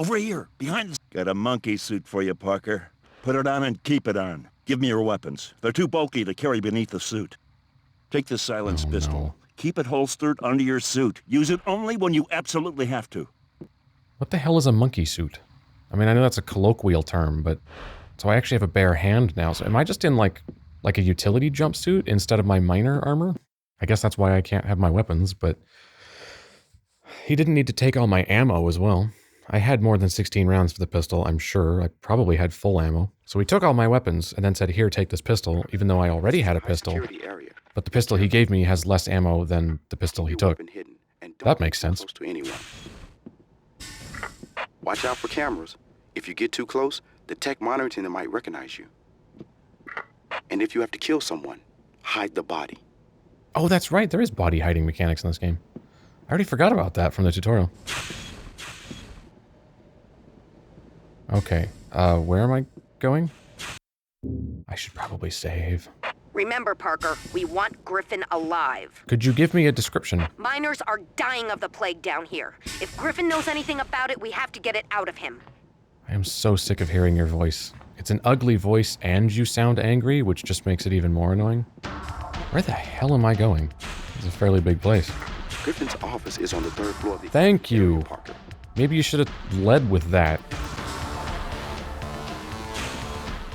Over here, behind the... Got a monkey suit for you, Parker. Put it on and keep it on. Give me your weapons. They're too bulky to carry beneath the suit. Take this silenced pistol. No. Keep it holstered under your suit. Use it only when you absolutely have to. What the hell is a monkey suit? I mean, I know that's a colloquial term, but... So I actually have a bare hand now, so am I just in, like a utility jumpsuit instead of my miner armor? I guess that's why I can't have my weapons, but... He didn't need to take all my ammo as well. I had more than 16 rounds for the pistol, I'm sure. I probably had full ammo. So he took all my weapons and then said, here, take this pistol, even though I already had a pistol. But the pistol he gave me has less ammo than the pistol he took. That makes sense. Watch out for cameras. If you get too close, the tech monitoring them might recognize you. And if you have to kill someone, hide the body. Oh, that's right. There is body hiding mechanics in this game. I already forgot about that from the tutorial. Okay, where am I going? I should probably save. Remember, Parker, we want Gryphon alive. Could you give me a description? Miners are dying of the plague down here. If Gryphon knows anything about it, we have to get it out of him. I am so sick of hearing your voice. It's an ugly voice and you sound angry, which just makes it even more annoying. Where the hell am I going? It's a fairly big place. Gryphon's office is on the 3rd floor of the... Thank you. Parker. Maybe you should have led with that.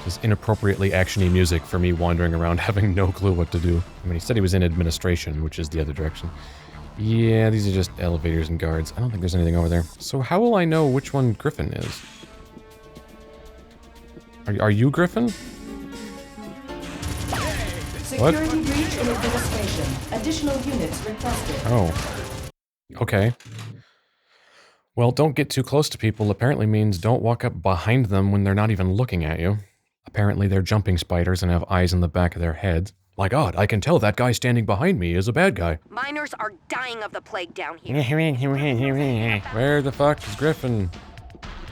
This inappropriately actiony music for me wandering around having no clue what to do. I mean, he said he was in administration, which is the other direction. Yeah, these are just elevators and guards. I don't think there's anything over there. So how will I know which one Gryphon is? Are you Gryphon? Security breach in administration. Additional units requested. Oh. Okay. Well, don't get too close to people apparently means don't walk up behind them when they're not even looking at you. Apparently they're jumping spiders and have eyes in the back of their heads. My god, I can tell that guy standing behind me is a bad guy. Miners are dying of the plague down here. Where the fuck is Gryphon?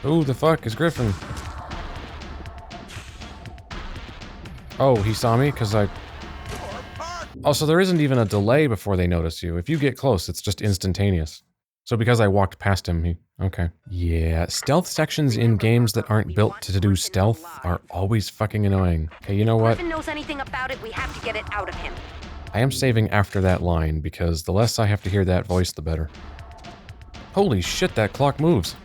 Who the fuck is Gryphon? Oh, he saw me because I... Oh, so there isn't even a delay before they notice you. If you get close, it's just instantaneous. So because I walked past him, he... Okay. Yeah, stealth sections in games that aren't built to do stealth are always fucking annoying. Okay, you know what? If Gryphon knows anything about it, we have to get it out of him. I am saving after that line, because the less I have to hear that voice, the better. Holy shit, that clock moves.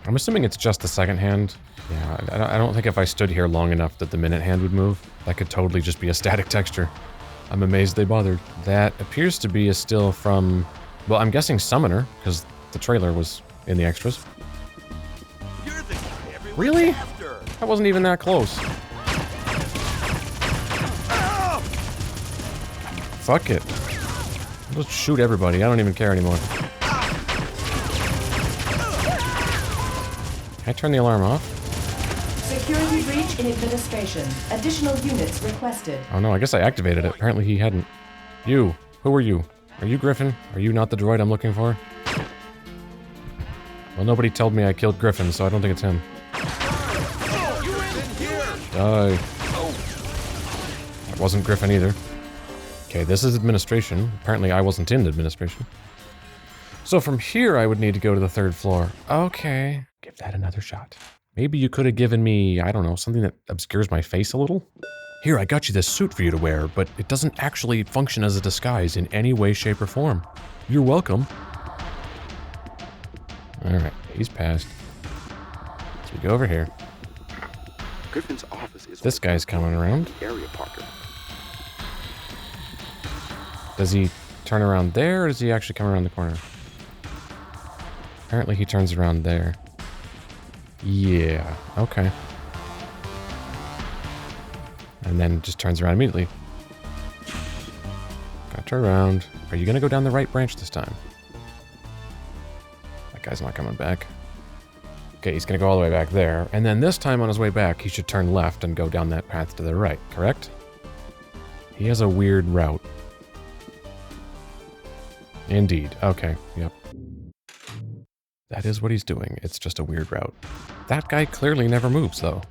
I'm assuming it's just the second hand. Yeah, I don't think if I stood here long enough that the minute hand would move. That could totally just be a static texture. I'm amazed they bothered. That appears to be a still from... Well, I'm guessing Summoner, because the trailer was in the extras. Really? That wasn't even that close. Fuck it. I'll just shoot everybody, I don't even care anymore. Can I turn the alarm off? Security breach in administration. Additional units requested. Oh no, I guess I activated it. Apparently he hadn't. You. Who are you? Are you Gryphon? Are you not the droid I'm looking for? Well, nobody told me I killed Gryphon, so I don't think it's him. Die. That wasn't Gryphon either. Okay, this is administration. Apparently I wasn't in administration. So from here I would need to go to the 3rd floor. Okay. Give that another shot. Maybe you could have given me, I don't know, something that obscures my face a little? Here, I got you this suit for you to wear, but it doesn't actually function as a disguise in any way, shape, or form. You're welcome. Alright, he's passed. So we go over here. Gryphon's office is... This guy's coming around. Area, Parker. Does he turn around there, or does he actually come around the corner? Apparently he turns around there. Yeah, okay. And then just turns around immediately. Got to around. Are you gonna go down the right branch this time? That guy's not coming back. Okay, he's gonna go all the way back there. And then this time on his way back, he should turn left and go down that path to the right, correct? He has a weird route. Indeed, okay, yep. That is what he's doing. It's just a weird route. That guy clearly never moves, though.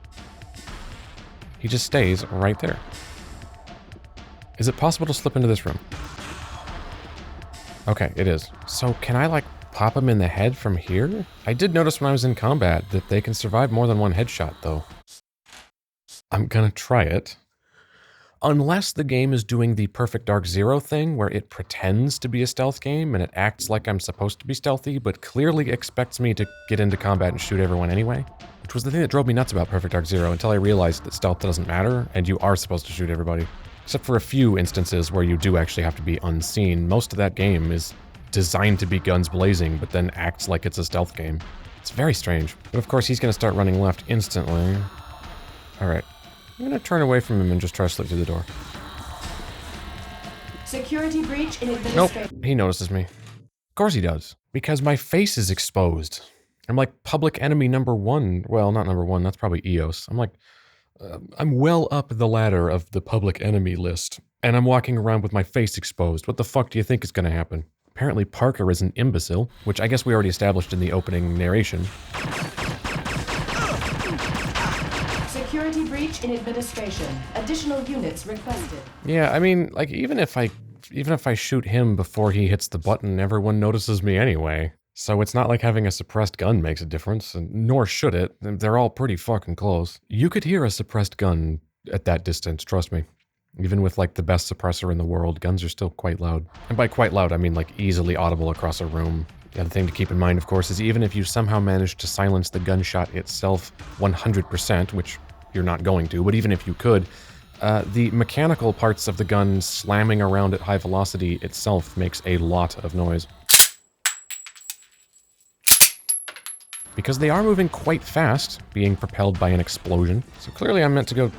He just stays right there. Is it possible to slip into this room? Okay, it is. So can I, like, pop him in the head from here? I did notice when I was in combat that they can survive more than one headshot, though. I'm gonna try it. Unless the game is doing the Perfect Dark Zero thing, where it pretends to be a stealth game and it acts like I'm supposed to be stealthy, but clearly expects me to get into combat and shoot everyone anyway. Which was the thing that drove me nuts about Perfect Dark Zero, until I realized that stealth doesn't matter, and you are supposed to shoot everybody. Except for a few instances where you do actually have to be unseen. Most of that game is designed to be guns blazing, but then acts like it's a stealth game. It's very strange. But of course he's gonna start running left instantly. Alright. I'm gonna turn away from him and just try to slip through the door. Security breach in administration. Nope, he notices me. Of course he does. Because my face is exposed. I'm like public enemy number 1. Well, not number 1, that's probably EOS. I'm like, I'm well up the ladder of the public enemy list. And I'm walking around with my face exposed. What the fuck do you think is gonna happen? Apparently Parker is an imbecile, which I guess we already established in the opening narration. Security breach in administration. Additional units requested. Yeah, I mean, like, even if I shoot him before he hits the button, everyone notices me anyway. So it's not like having a suppressed gun makes a difference, and nor should it. They're all pretty fucking close. You could hear a suppressed gun at that distance, trust me. Even with, like, the best suppressor in the world, guns are still quite loud. And by quite loud, I mean, like, easily audible across a room. The other thing to keep in mind, of course, is even if you somehow manage to silence the gunshot itself 100%, which you're not going to, but even if you could, the mechanical parts of the gun slamming around at high velocity itself makes a lot of noise. Because they are moving quite fast, being propelled by an explosion. So clearly I'm meant to go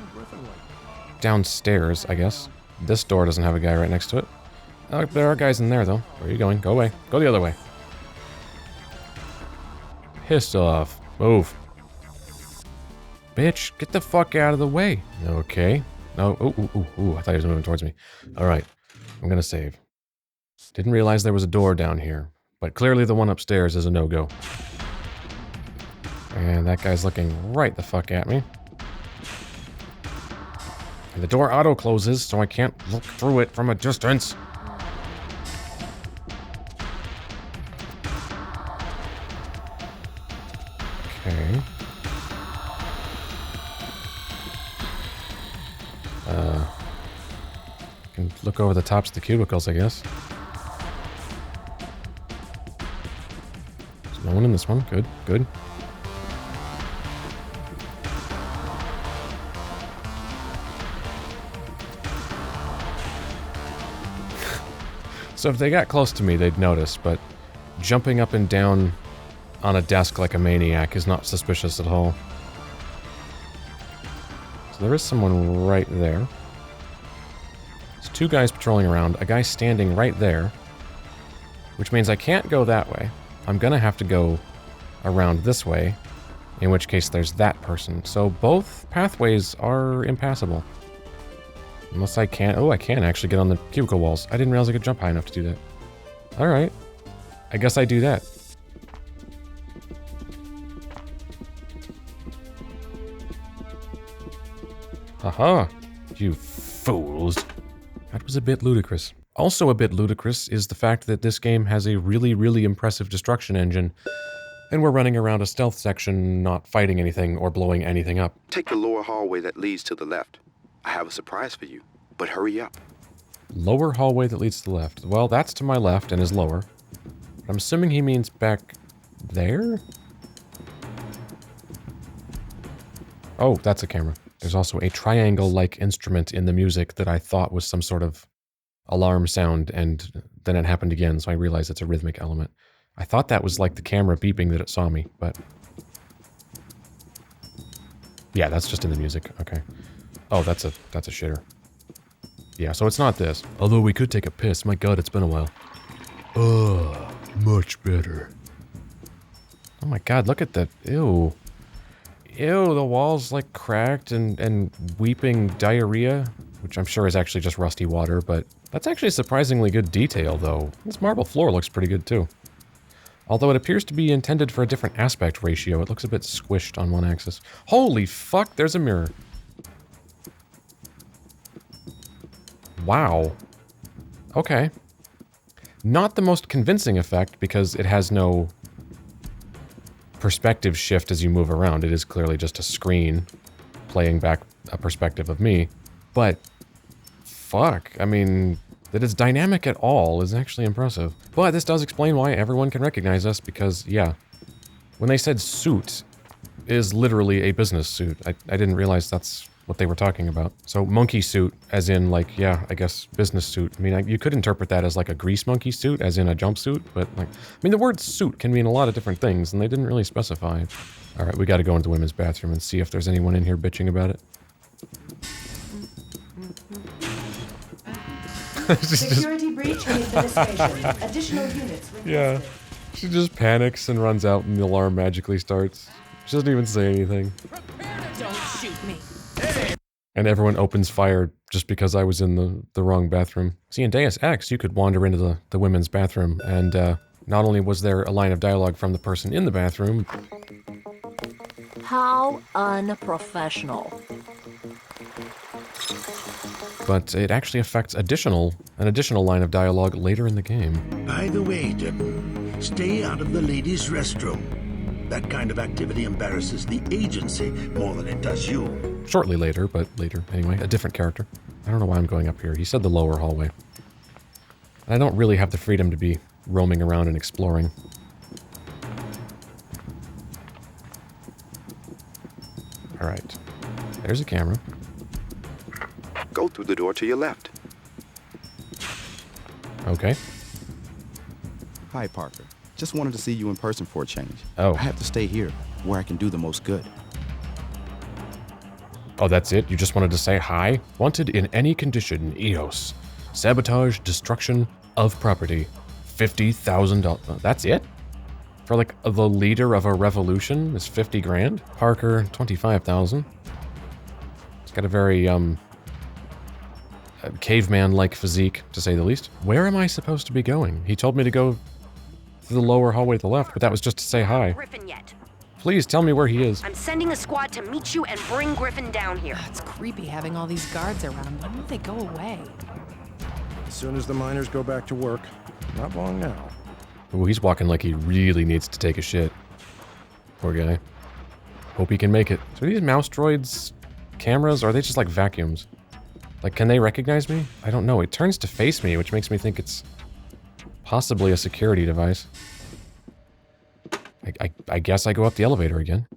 downstairs, I guess. This door doesn't have a guy right next to it. Oh, there are guys in there, though. Where are you going? Go away. Go the other way. Pissed off. Move. Bitch, get the fuck out of the way. Okay. No, ooh, I thought he was moving towards me. Alright, I'm gonna save. Didn't realize there was a door down here, but clearly the one upstairs is a no-go. And that guy's looking right the fuck at me. And the door auto-closes, so I can't look through it from a distance. Okay. Can look over the tops of the cubicles, I guess. There's no one in this one. Good, good. So if they got close to me, they'd notice, but jumping up and down on a desk like a maniac is not suspicious at all. So there is someone right there. There's 2 guys patrolling around, a guy standing right there, which means I can't go that way. I'm gonna have to go around this way, in which case there's that person. So both pathways are impassable. Unless I can't... Oh, I can actually get on the cubicle walls. I didn't realize I could jump high enough to do that. Alright. I guess I do that. Haha. You fools. That was a bit ludicrous. Also a bit ludicrous is the fact that this game has a really, really impressive destruction engine, and we're running around a stealth section not fighting anything or blowing anything up. Take the lower hallway that leads to the left. I have a surprise for you, but hurry up. Lower hallway that leads to the left. Well, that's to my left and is lower. But I'm assuming he means back there? Oh, that's a camera. There's also a triangle-like instrument in the music that I thought was some sort of alarm sound, and then it happened again, so I realized it's a rhythmic element. I thought that was like the camera beeping that it saw me, but... yeah, that's just in the music. Okay. Oh, that's a shitter. Yeah, so it's not this. Although we could take a piss. My god, it's been a while. Oh, much better. Oh my god, look at that. Ew. Ew, the wall's like cracked and weeping diarrhea, which I'm sure is actually just rusty water, but that's actually surprisingly good detail, though. This marble floor looks pretty good, too. Although it appears to be intended for a different aspect ratio, it looks a bit squished on one axis. Holy fuck, there's a mirror. Wow. Okay. Not the most convincing effect, because it has no perspective shift as you move around. It is clearly just a screen playing back a perspective of me. But, fuck, I mean, that it's dynamic at all is actually impressive. But this does explain why everyone can recognize us, because, yeah, when they said suit, it is literally a business suit. I didn't realize that's what they were talking about. So monkey suit, as in, like, yeah, I guess business suit. I mean, you could interpret that as like a grease monkey suit, as in a jumpsuit, but like, I mean, the word suit can mean a lot of different things, and they didn't really specify. All right, we got to go into the women's bathroom and see if there's anyone in here bitching about it. Security breach in administration. Additional units requested. Yeah. She just panics and runs out, and the alarm magically starts. She doesn't even say anything. Don't shoot me. And everyone opens fire just because I was in the wrong bathroom. See, in Deus Ex, you could wander into the women's bathroom, and not only was there a line of dialogue from the person in the bathroom... How unprofessional. But it actually affects an additional line of dialogue later in the game. By the way, Devon, stay out of the ladies' restroom. That kind of activity embarrasses the agency more than it does you. Shortly later, but later anyway, a different character. I don't know why I'm going up here. He said the lower hallway. And I don't really have the freedom to be roaming around and exploring. Alright. There's a camera. Go through the door to your left. Okay. Hi, Parker. Just wanted to see you in person for a change. Oh. I have to stay here, where I can do the most good. Oh, that's it? You just wanted to say hi? Wanted in any condition, EOS. Sabotage, destruction of property. $50,000. That's it? For like the leader of a revolution is 50 grand? Parker, 25,000. It's got a very, caveman-like physique, to say the least. Where am I supposed to be going? He told me to go to the lower hallway to the left, but that was just to say hi. Gryphon yet. Please tell me where he is. I'm sending a squad to meet you and bring Gryphon down here. It's creepy having all these guards around. When will they go away? As soon as the miners go back to work. Not long now. Ooh, he's walking like he really needs to take a shit. Poor guy. Hope he can make it. So are these mouse droids cameras, or are they just like vacuums? Like, can they recognize me? I don't know. It turns to face me, which makes me think it's possibly a security device. I guess I go up the elevator again.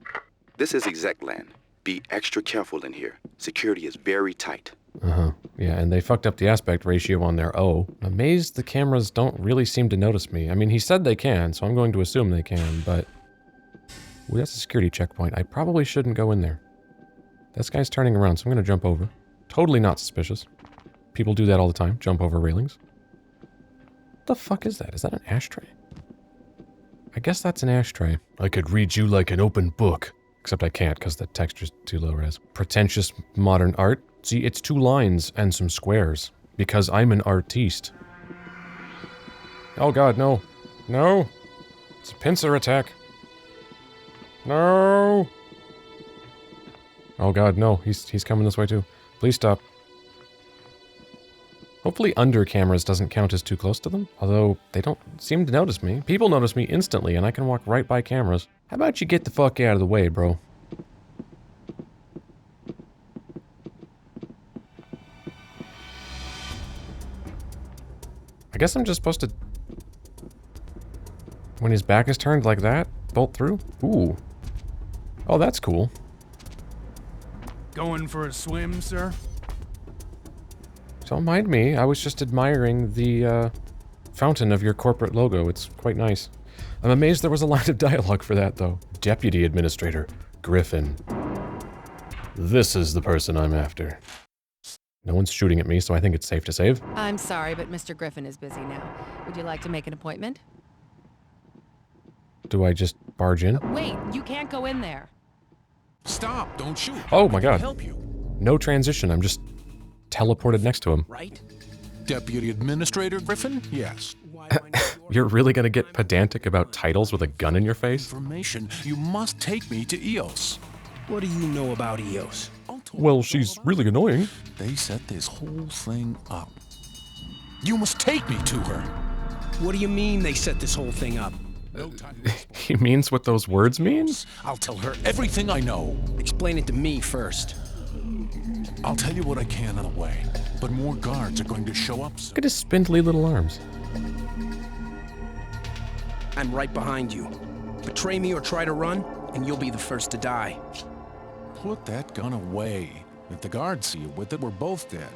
This is Exec land. Be extra careful in here. Security is very tight. Uh-huh. Yeah, and they fucked up the aspect ratio on their O. I'm amazed the cameras don't really seem to notice me. I mean, he said they can, so I'm going to assume they can, but... Ooh, that's a security checkpoint. I probably shouldn't go in there. This guy's turning around, so I'm going to jump over. Totally not suspicious. People do that all the time, jump over railings. What the fuck is that? Is that an ashtray? I guess that's an ashtray. I could read you like an open book. Except I can't, because the texture's too low res. Pretentious modern art. See, it's 2 lines and some squares. Because I'm an artiste. Oh god, no. No! It's a pincer attack. No! Oh god, no. He's coming this way too. Please stop. Hopefully under cameras doesn't count as too close to them. Although, they don't seem to notice me. People notice me instantly, and I can walk right by cameras. How about you get the fuck out of the way, bro? I guess I'm just supposed to... When his back is turned like that, bolt through? Ooh. Oh, that's cool. Going for a swim, sir? Don't mind me, I was just admiring the fountain of your corporate logo. It's quite nice. I'm amazed there was a line of dialogue for that, though. Deputy Administrator Gryphon. This is the person I'm after. No one's shooting at me, so I think it's safe to save. I'm sorry, but Mr. Gryphon is busy now. Would you like to make an appointment? Do I just barge in? Wait, you can't go in there. Stop, don't shoot. Oh my god. Help you. No transition, I'm just teleported next to him. Right? Deputy Administrator Gryphon? Yes. You're really gonna get pedantic about titles with a gun in your face? Information. You must take me to EOS. What do you know about EOS? Well, she's really annoying. They set this whole thing up. You must take me to her. What do you mean they set this whole thing up? No time. He means what those words mean? I'll tell her everything I know. Explain it to me first. I'll tell you what I can on the way, but more guards are going to show up soon. Look at his spindly little arms. I'm right behind you. Betray me or try to run, and you'll be the first to die. Put that gun away. If the guards see you with it, we're both dead.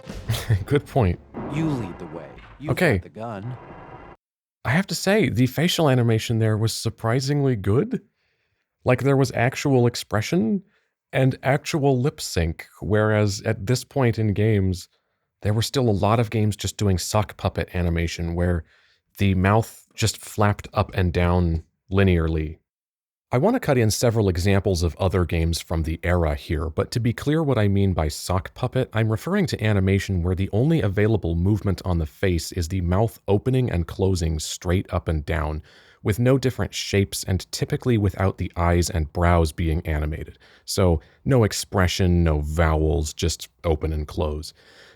Good point. You lead the way. You've Okay. got the gun. I have to say, the facial animation there was surprisingly good. Like, there was actual expression and actual lip sync, whereas at this point in games, there were still a lot of games just doing sock puppet animation, where the mouth just flapped up and down linearly. I want to cut in several examples of other games from the era here, but to be clear what I mean by sock puppet, I'm referring to animation where the only available movement on the face is the mouth opening and closing straight up and down, with no different shapes and typically without the eyes and brows being animated. So no expression, no vowels, just open and close.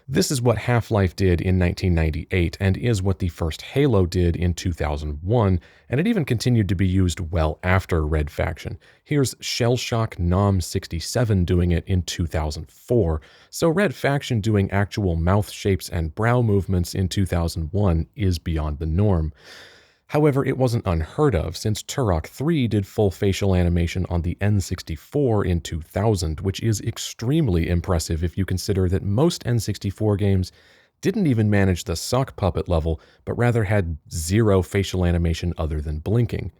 This is what Half-Life did in 1998 and is what the first Halo did in 2001, and it even continued to be used well after Red Faction. Here's Shellshock Nom 67 doing it in 2004, so Red Faction doing actual mouth shapes and brow movements in 2001 is beyond the norm. However, it wasn't unheard of, since Turok 3 did full facial animation on the N64 in 2000, which is extremely impressive if you consider that most N64 games didn't even manage the sock puppet level, but rather had zero facial animation other than blinking.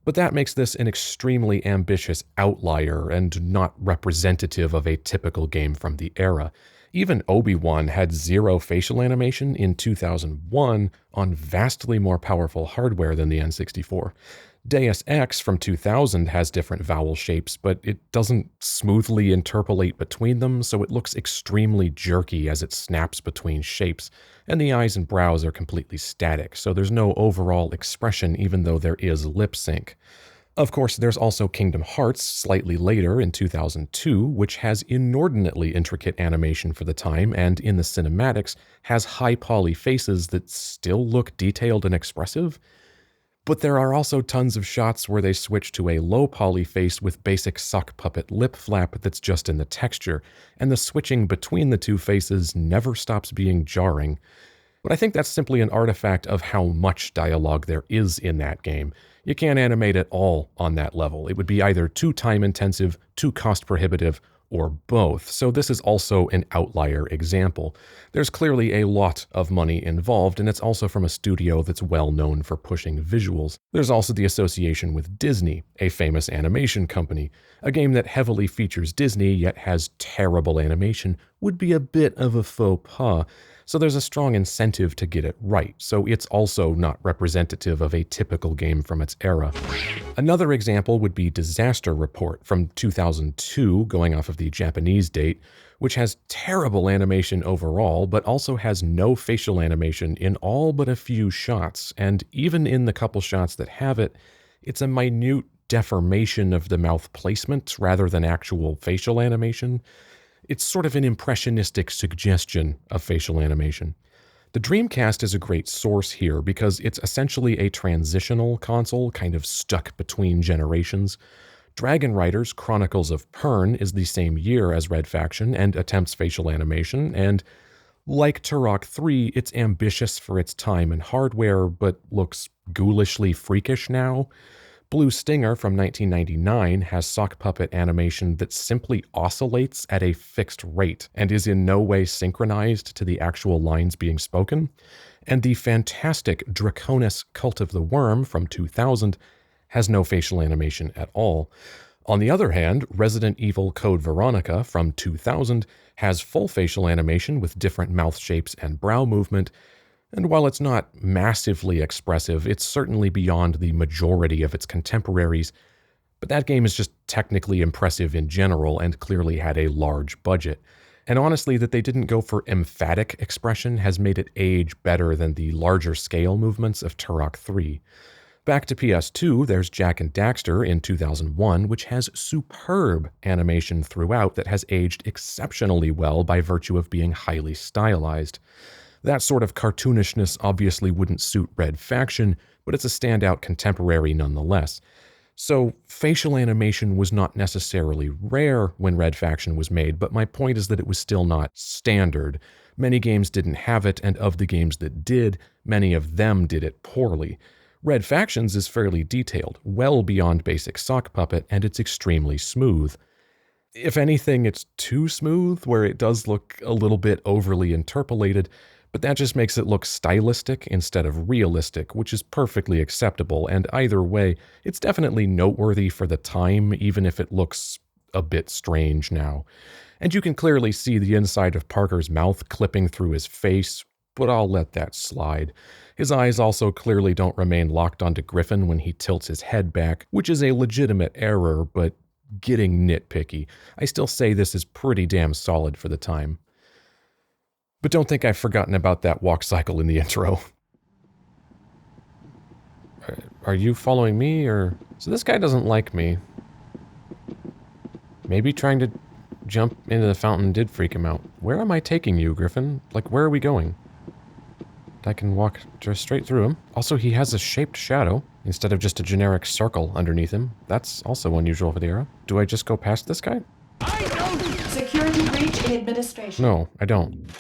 But that makes this an extremely ambitious outlier and not representative of a typical game from the era. Even Obi-Wan had zero facial animation in 2001 on vastly more powerful hardware than the N64. Deus Ex from 2000 has different vowel shapes, but it doesn't smoothly interpolate between them, so it looks extremely jerky as it snaps between shapes, and the eyes and brows are completely static, so there's no overall expression even though there is lip sync. Of course, there's also Kingdom Hearts, slightly later in 2002, which has inordinately intricate animation for the time, and in the cinematics, has high poly faces that still look detailed and expressive. But there are also tons of shots where they switch to a low poly face with basic sock puppet lip flap that's just in the texture, and the switching between the two faces never stops being jarring. But I think that's simply an artifact of how much dialogue there is in that game. You can't animate it all on that level. It would be either too time-intensive, too cost-prohibitive, or both. So this is also an outlier example. There's clearly a lot of money involved, and it's also from a studio that's well known for pushing visuals. There's also the association with Disney, a famous animation company. A game that heavily features Disney yet has terrible animation would be a bit of a faux pas. So there's a strong incentive to get it right, so it's also not representative of a typical game from its era. Another example would be Disaster Report from 2002, going off of the Japanese date, which has terrible animation overall, but also has no facial animation in all but a few shots, and even in the couple shots that have it, it's a minute deformation of the mouth placement rather than actual facial animation. It's sort of an impressionistic suggestion of facial animation. The Dreamcast is a great source here because it's essentially a transitional console, kind of stuck between generations. Dragon Riders Chronicles of Pern is the same year as Red Faction and attempts facial animation, and like Turok 3, it's ambitious for its time and hardware, but looks ghoulishly freakish now. Blue Stinger from 1999 has sock puppet animation that simply oscillates at a fixed rate and is in no way synchronized to the actual lines being spoken. And the fantastic Draconis Cult of the Worm from 2000 has no facial animation at all. On the other hand, Resident Evil Code Veronica from 2000 has full facial animation with different mouth shapes and brow movement, and while it's not massively expressive, it's certainly beyond the majority of its contemporaries. But that game is just technically impressive in general and clearly had a large budget. And honestly, that they didn't go for emphatic expression has made it age better than the larger scale movements of Turok 3. Back to PS2, there's Jak and Daxter in 2001, which has superb animation throughout that has aged exceptionally well by virtue of being highly stylized. That sort of cartoonishness obviously wouldn't suit Red Faction, but it's a standout contemporary nonetheless. So, facial animation was not necessarily rare when Red Faction was made, but my point is that it was still not standard. Many games didn't have it, and of the games that did, many of them did it poorly. Red Factions is fairly detailed, well beyond basic sock puppet, and it's extremely smooth. If anything, it's too smooth, where it does look a little bit overly interpolated, but that just makes it look stylistic instead of realistic, which is perfectly acceptable, and either way, it's definitely noteworthy for the time, even if it looks a bit strange now. And you can clearly see the inside of Parker's mouth clipping through his face, but I'll let that slide. His eyes also clearly don't remain locked onto Gryphon when he tilts his head back, which is a legitimate error, but getting nitpicky. I still say this is pretty damn solid for the time. But don't think I've forgotten about that walk cycle in the intro. Are you following me, or... So this guy doesn't like me. Maybe trying to jump into the fountain did freak him out. Where am I taking you, Gryphon? Like, where are we going? I can walk just straight through him. Also, he has a shaped shadow instead of just a generic circle underneath him. That's also unusual for the era. Do I just go past this guy? Security breach in administration. No, I don't.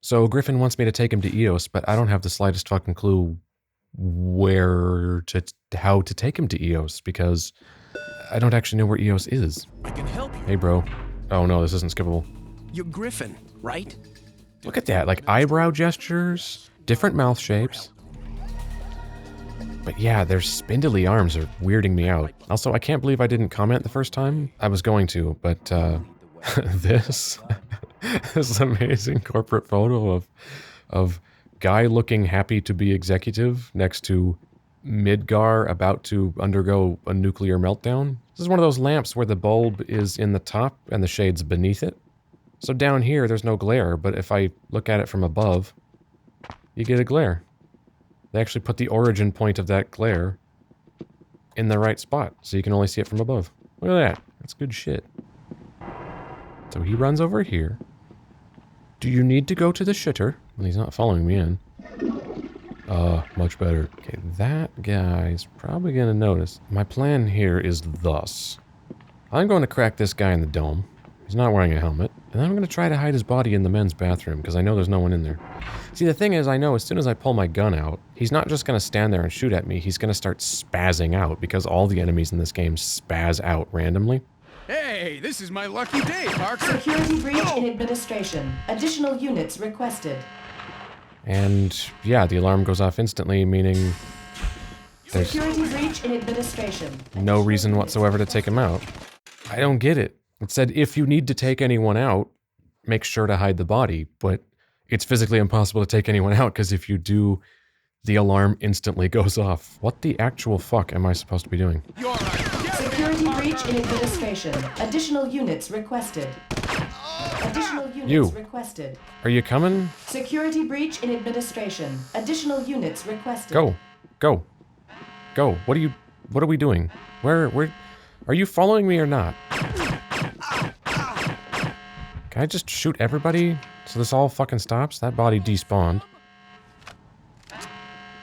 So Gryphon wants me to take him to EOS, but I don't have the slightest fucking clue how to take him to EOS, because I don't actually know where EOS is. I can help you. Hey, bro. Oh no, this isn't skippable. You're Gryphon, right? Look at that, like eyebrow gestures, different mouth shapes. But yeah, their spindly arms are weirding me out. Also, I can't believe I didn't comment the first time. I was going to, but this amazing corporate photo of guy looking happy to be executive next to Midgar about to undergo a nuclear meltdown. This is one of those lamps where the bulb is in the top and the shade's beneath it. So down here, there's no glare, but if I look at it from above, you get a glare. They actually put the origin point of that glare in the right spot, so you can only see it from above. Look at that. That's good shit. So he runs over here. Do you need to go to the shitter? Well, he's not following me in. Much better. Okay, that guy's probably gonna notice. My plan here is thus. I'm going to crack this guy in the dome. He's not wearing a helmet. And then I'm going to try to hide his body in the men's bathroom, because I know there's no one in there. See, the thing is, I know as soon as I pull my gun out, he's not just going to stand there and shoot at me, he's going to start spazzing out, because all the enemies in this game spaz out randomly. Hey, this is my lucky day, Parker! Security breach in administration. Additional units requested. And yeah, the alarm goes off instantly, meaning there's Security breach in administration. no reason whatsoever to take him out. I don't get it. It said if you need to take anyone out, make sure to hide the body, but it's physically impossible to take anyone out, because if you do, the alarm instantly goes off. What the actual fuck am I supposed to be doing? Security breach in administration. Additional units requested. Additional units requested. Are you coming? Security breach in administration. Additional units requested. Go. Go. Go. What are we doing? Where, are you following me or not? Can I just shoot everybody so this all fucking stops? That body despawned.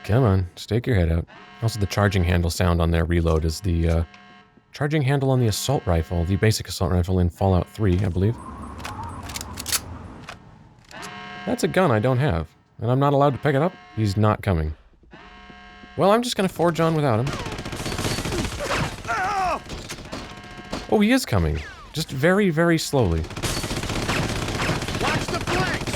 Come on, stick your head out. Also, the charging handle sound on their reload is the charging handle on the assault rifle, the basic assault rifle in Fallout 3, I believe. That's a gun I don't have, and I'm not allowed to pick it up? He's not coming. Well, I'm just gonna forge on without him. Oh, he is coming. Just very, very slowly. Watch the flanks!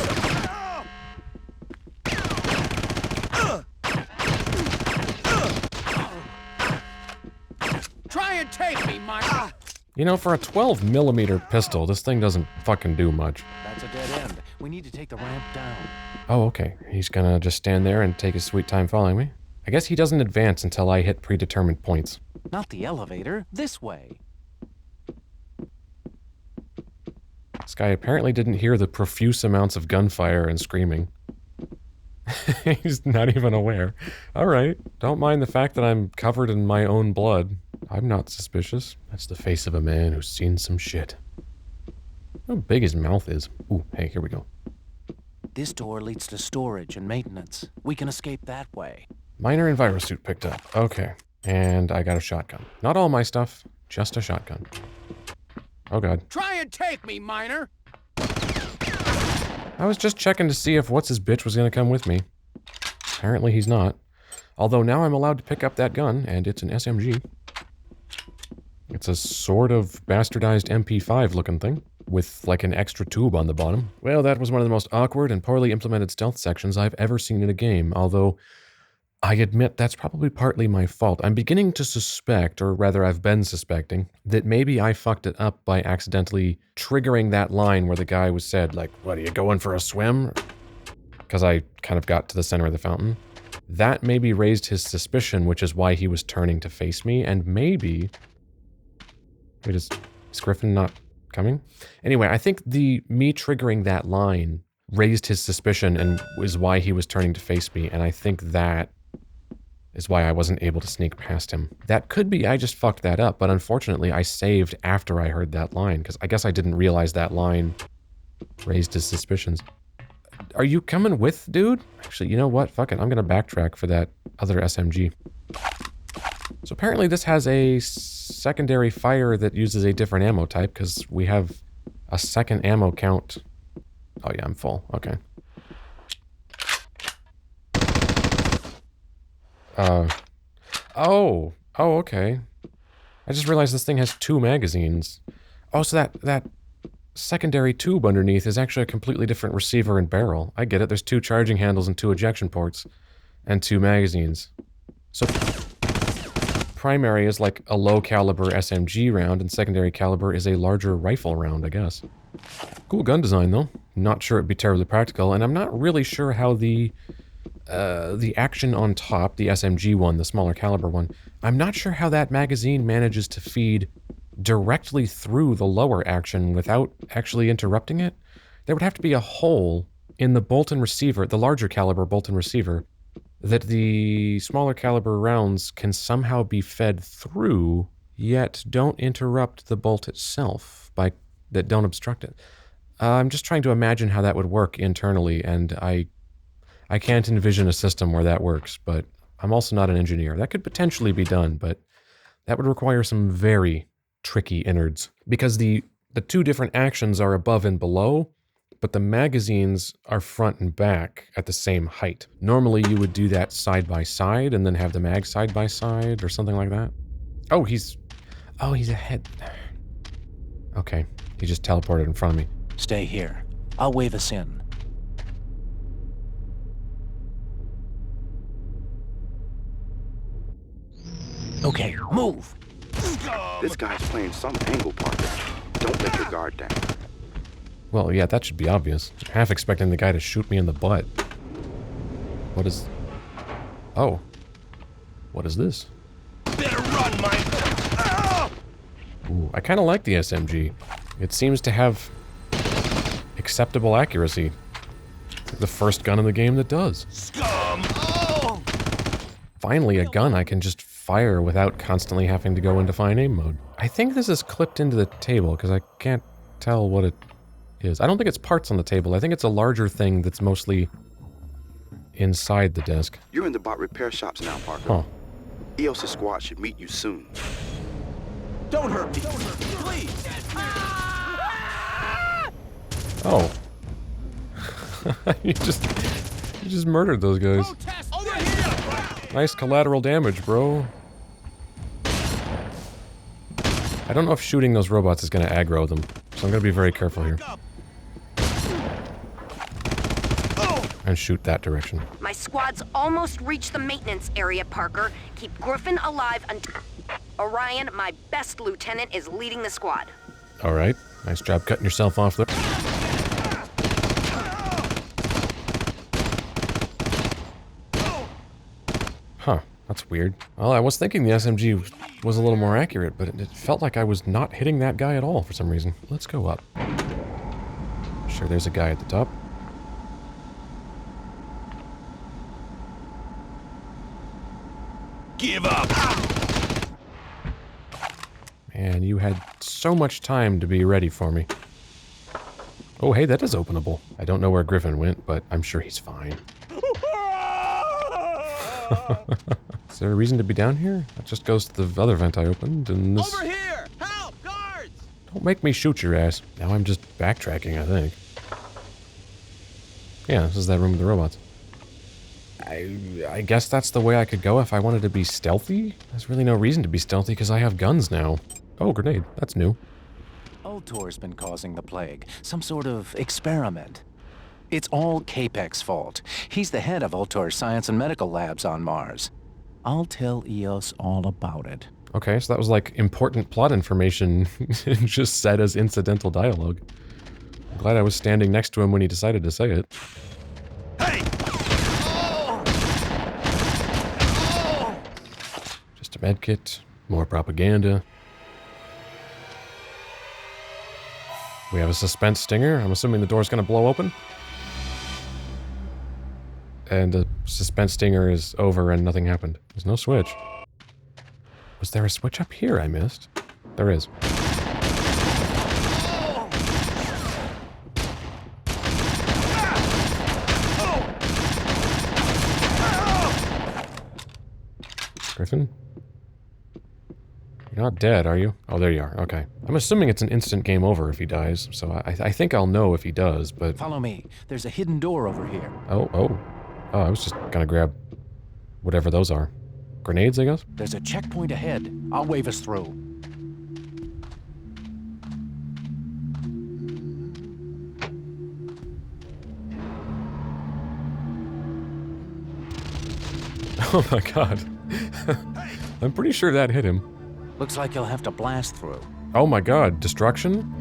Try and take me, Mike! You know, for a 12mm pistol, this thing doesn't fucking do much. That's a dead end. We need to take the ramp down. Oh, okay. He's gonna just stand there and take his sweet time following me. I guess he doesn't advance until I hit predetermined points. Not the elevator. This way. This guy apparently didn't hear the profuse amounts of gunfire and screaming. He's not even aware. Alright, don't mind the fact that I'm covered in my own blood. I'm not suspicious. That's the face of a man who's seen some shit. How big his mouth is. Ooh, hey, here we go. This door leads to storage and maintenance. We can escape that way. Miner and virus suit picked up. Okay. And I got a shotgun. Not all my stuff, just a shotgun. Oh god. Try and take me, Miner! I was just checking to see if what's-his-bitch was gonna come with me. Apparently he's not. Although now I'm allowed to pick up that gun, and it's an SMG. It's a sort of bastardized MP5 looking thing, with like an extra tube on the bottom. Well, that was one of the most awkward and poorly implemented stealth sections I've ever seen in a game, although I admit that's probably partly my fault. I'm beginning to suspect, or rather I've been suspecting, that maybe I fucked it up by accidentally triggering that line where the guy was said, like, what, are you going for a swim? Because I kind of got to the center of the fountain. That maybe raised his suspicion, which is why he was turning to face me, and maybe... Wait, is Gryphon not coming? Anyway, I think me triggering that line raised his suspicion and was why he was turning to face me, and I think that is why I wasn't able to sneak past him. That could be I just fucked that up, but unfortunately I saved after I heard that line, because I guess I didn't realize that line raised his suspicions. Are you coming with, dude? Actually, you know what? Fuck it. I'm gonna backtrack for that other SMG. So apparently this has a secondary fire that uses a different ammo type, because we have a second ammo count. Oh yeah, I'm full. Okay. Oh, okay. I just realized this thing has 2 magazines. Oh, so that secondary tube underneath is actually a completely different receiver and barrel. I get it. There's 2 charging handles and 2 ejection ports and 2 magazines. So primary is like a low caliber SMG round and secondary caliber is a larger rifle round, I guess. Cool gun design though. Not sure it'd be terribly practical, and I'm not really sure how the action on top, the SMG one, the smaller caliber one, I'm not sure how that magazine manages to feed directly through the lower action without actually interrupting it. There would have to be a hole in the bolt-in receiver, the larger caliber bolt-in receiver, that the smaller caliber rounds can somehow be fed through, yet don't interrupt the bolt itself, that don't obstruct it. I'm just trying to imagine how that would work internally, and I can't envision a system where that works, but I'm also not an engineer. That could potentially be done, but that would require some very tricky innards. Because the 2 different actions are above and below, but the magazines are front and back at the same height. Normally you would do that side by side and then have the mag side by side or something like that. Oh, he's ahead. Okay, he just teleported in front of me. Stay here. I'll wave us in. Okay, move! This guy's playing some angle, Parker. Don't let your guard down. Well, yeah, that should be obvious. I'm half expecting the guy to shoot me in the butt. What is... Oh. What is this? Better run, Miner! Ooh, I kind of like the SMG. It seems to have acceptable accuracy. It's the first gun in the game that does. Scum! Oh! Finally, a gun I can just fire without constantly having to go into fine aim mode. I think this is clipped into the table because I can't tell what it is. I don't think it's parts on the table. I think it's a larger thing that's mostly inside the desk. You're in the bot repair shops now, Parker. Huh. EOS's squad should meet you soon. Don't hurt me, please! Oh. you just murdered those guys. Nice collateral damage, bro. I don't know if shooting those robots is going to aggro them, so I'm going to be very careful here. And shoot that direction. My squad's almost reached the maintenance area, Parker. Keep Gryphon alive until... Orion, my best lieutenant, is leading the squad. Alright. Nice job cutting yourself off there. Huh. That's weird. Well, I was thinking the SMG was a little more accurate, but it felt like I was not hitting that guy at all for some reason. Let's go up. Sure, there's a guy at the top. Give up! Man, you had so much time to be ready for me. Oh, hey, that is openable. I don't know where Gryphon went, but I'm sure he's fine. Is there a reason to be down here? That just goes to the other vent I opened, and this... Over here! Help! Guards! Don't make me shoot your ass. Now I'm just backtracking, I think. Yeah, this is that room with the robots. I guess that's the way I could go if I wanted to be stealthy? There's really no reason to be stealthy because I have guns now. Oh, grenade. That's new. Ultor's been causing the plague. Some sort of experiment. It's all Capek's fault. He's the head of Ultor's science and medical labs on Mars. I'll tell Eos all about it. Okay, so that was like important plot information just said as incidental dialogue. I'm glad I was standing next to him when he decided to say it. Hey! Just a medkit, more propaganda. We have a suspense stinger. I'm assuming the door's gonna blow open. And the suspense stinger is over and nothing happened. There's no switch. Was there a switch up here I missed? There is. Gryphon? You're not dead, are you? Oh, there you are. Okay. I'm assuming it's an instant game over if he dies, so I think I'll know if he does, but... Follow me. There's a hidden door over here. Oh, I was just gonna grab whatever those are. Grenades, I guess? There's a checkpoint ahead. I'll wave us through. Oh my god. I'm pretty sure that hit him. Looks like you'll have to blast through. Oh my god, destruction?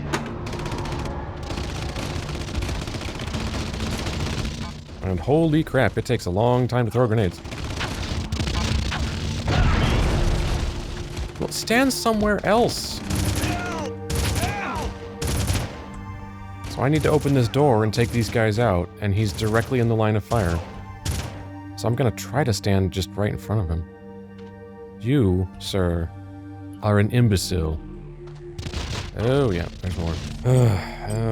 And holy crap, it takes a long time to throw grenades. Well, stand somewhere else. So I need to open this door and take these guys out, and he's directly in the line of fire. So I'm gonna try to stand just right in front of him. You, sir, are an imbecile. Oh yeah, there's more.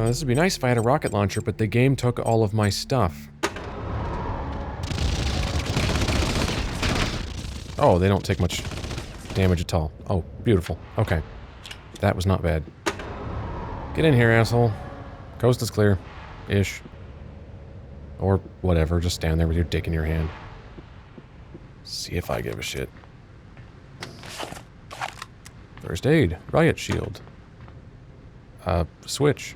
This would be nice if I had a rocket launcher, but the game took all of my stuff. Oh, they don't take much damage at all. Oh, beautiful. Okay. That was not bad. Get in here, asshole. Coast is clear. Ish. Or whatever, just stand there with your dick in your hand. See if I give a shit. First aid. Riot shield. Switch.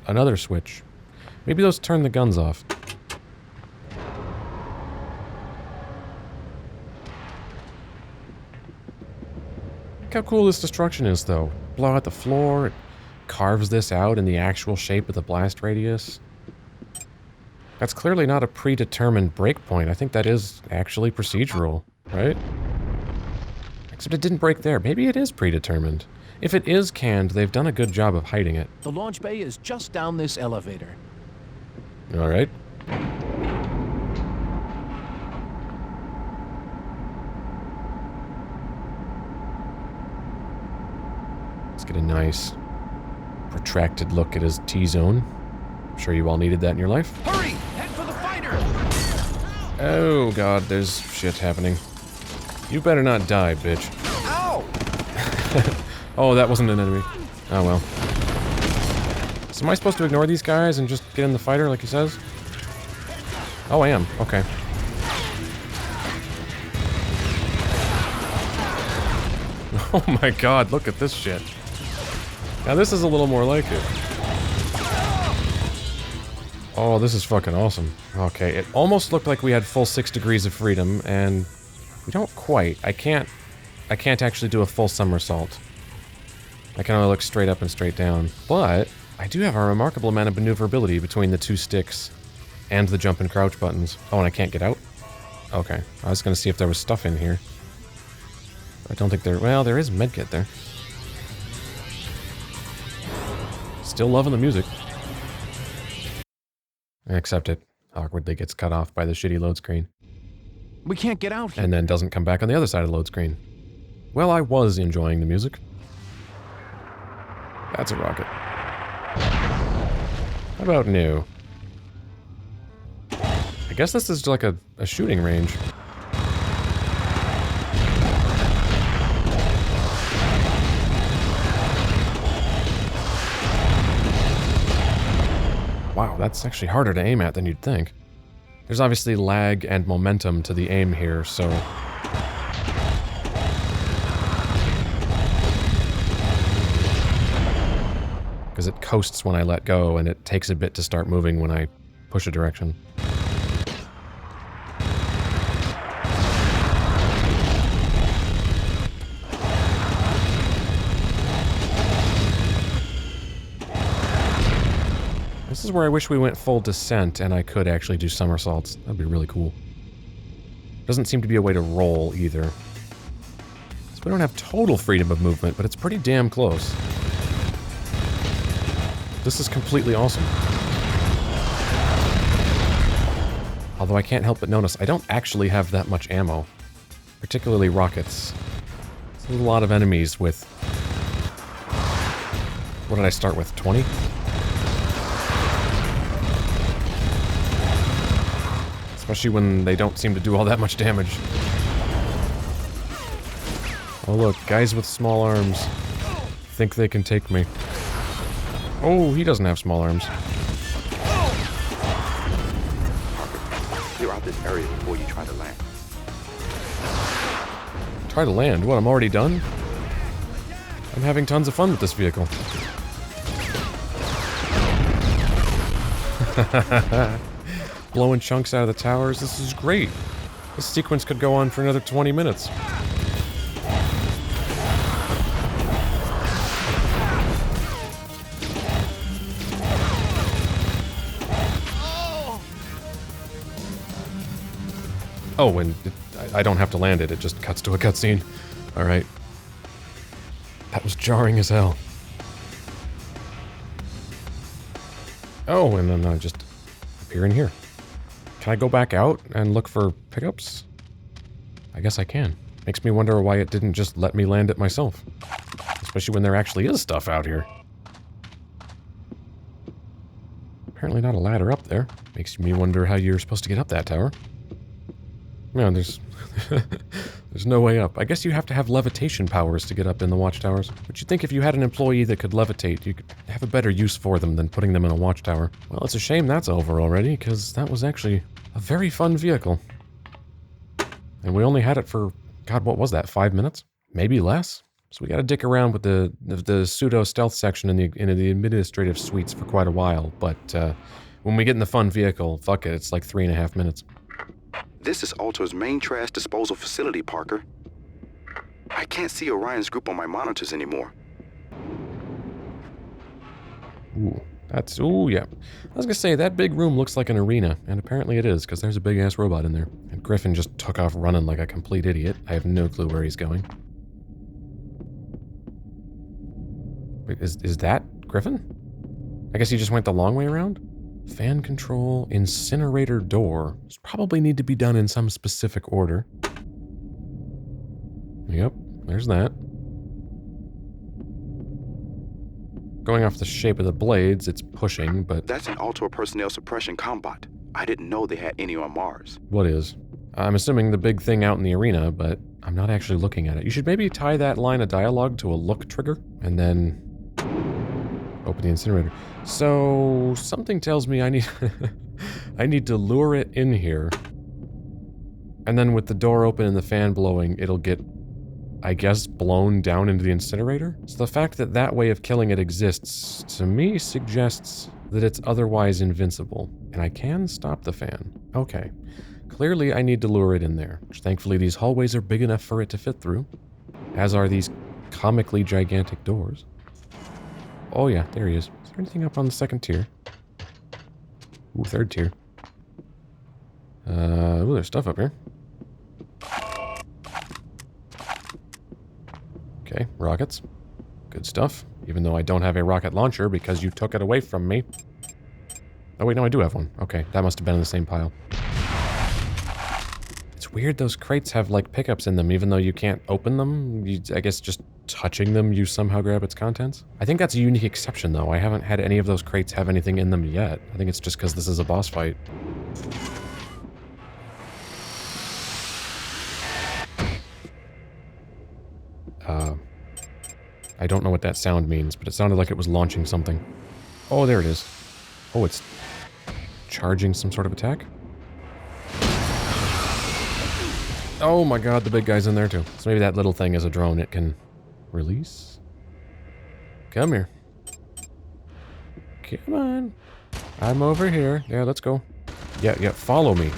Another switch. Maybe those turn the guns off. Look how cool this destruction is, though. Blow out the floor, it carves this out in the actual shape of the blast radius. That's clearly not a predetermined breakpoint. I think that is actually procedural, right? Except it didn't break there. Maybe it is predetermined. If it is canned, they've done a good job of hiding it. The launch bay is just down this elevator. All right. Let's get a nice, protracted look at his T-zone. I'm sure you all needed that in your life. Hurry! Head for the fighter! Oh god, there's shit happening. You better not die, bitch. Ow! Oh, that wasn't an enemy. Oh well. So am I supposed to ignore these guys and just get in the fighter like he says? Oh, I am. Okay. Oh my god, look at this shit. Now this is a little more like it. Oh, this is fucking awesome. Okay, it almost looked like we had full 6 degrees of freedom, and we don't quite. I can't actually do a full somersault. I can only look straight up and straight down. But I do have a remarkable amount of maneuverability between the 2 sticks and the jump and crouch buttons. Oh, and I can't get out? Okay. I was gonna see if there was stuff in here. I don't think there... Well, there is medkit there. Still loving the music. Except it awkwardly gets cut off by the shitty load screen. We can't get out here. And then doesn't come back on the other side of the load screen. Well, I was enjoying the music. That's a rocket. How about new? I guess this is like a shooting range. Wow, that's actually harder to aim at than you'd think. There's obviously lag and momentum to the aim here, so... because it coasts when I let go, and it takes a bit to start moving when I push a direction. This is where I wish we went full descent and I could actually do somersaults. That'd be really cool. Doesn't seem to be a way to roll either. So we don't have total freedom of movement, but it's pretty damn close. This is completely awesome. Although I can't help but notice I don't actually have that much ammo. Particularly rockets. There's a lot of enemies with... what did I start with? 20? Especially when they don't seem to do all that much damage. Oh look, guys with small arms think they can take me. Oh, he doesn't have small arms. Clear out this area before you try to land. Try to land? What, I'm already done? I'm having tons of fun with this vehicle. Blowing chunks out of the towers, this is great. This sequence could go on for another 20 minutes. Oh, and I don't have to land it, it just cuts to a cutscene. Alright. That was jarring as hell. Oh, and then I just appear in here. Can I go back out and look for pickups? I guess I can. Makes me wonder why it didn't just let me land it myself. Especially when there actually is stuff out here. Apparently not a ladder up there. Makes me wonder how you're supposed to get up that tower. No, there's no way up. I guess you have to have levitation powers to get up in the watchtowers. But you'd think if you had an employee that could levitate, you could have a better use for them than putting them in a watchtower. Well, it's a shame that's over already, because that was actually a very fun vehicle. And we only had it for, God, what was that, 5 minutes? Maybe less? So we gotta dick around with the pseudo-stealth section in the administrative suites for quite a while, but when we get in the fun vehicle, fuck it, it's like 3.5 minutes. This is Ultor's main trash disposal facility, Parker. I can't see Orion's group on my monitors anymore. Ooh, ooh, yeah. I was gonna say, that big room looks like an arena, and apparently it is, because there's a big-ass robot in there. And Gryphon just took off running like a complete idiot. I have no clue where he's going. Wait, is that Gryphon? I guess he just went the long way around? Fan control, incinerator door. These probably need to be done in some specific order. Yep, there's that. Going off the shape of the blades, it's pushing, but... That's an Ultor personnel suppression Combot. I didn't know they had any on Mars. What is? I'm assuming the big thing out in the arena, but I'm not actually looking at it. You should maybe tie that line of dialogue to a look trigger, and then... open the incinerator. So, something tells me I need I need to lure it in here. And then with the door open and the fan blowing, it'll get, I guess, blown down into the incinerator? So the fact that that way of killing it exists, to me, suggests that it's otherwise invincible. And I can stop the fan. Okay. Clearly I need to lure it in there, which thankfully these hallways are big enough for it to fit through. As are these comically gigantic doors. Oh yeah, there he is. Is there anything up on the second tier? Ooh, third tier. Ooh, there's stuff up here. Okay, rockets. Good stuff. Even though I don't have a rocket launcher because you took it away from me. Oh wait, no, I do have one. Okay, that must have been in the same pile. It's It's weird those crates have, like, pickups in them, even though you can't open them. I guess just touching them, you somehow grab its contents. I think that's a unique exception, though. I haven't had any of those crates have anything in them yet. I think it's just because this is a boss fight. I don't know what that sound means, but it sounded like it was launching something. Oh, there it is. Oh, it's charging some sort of attack? Oh my god, the big guy's in there too. So maybe that little thing is a drone it can release? Come here. Come on. I'm over here. Yeah, let's go. Yeah, follow me.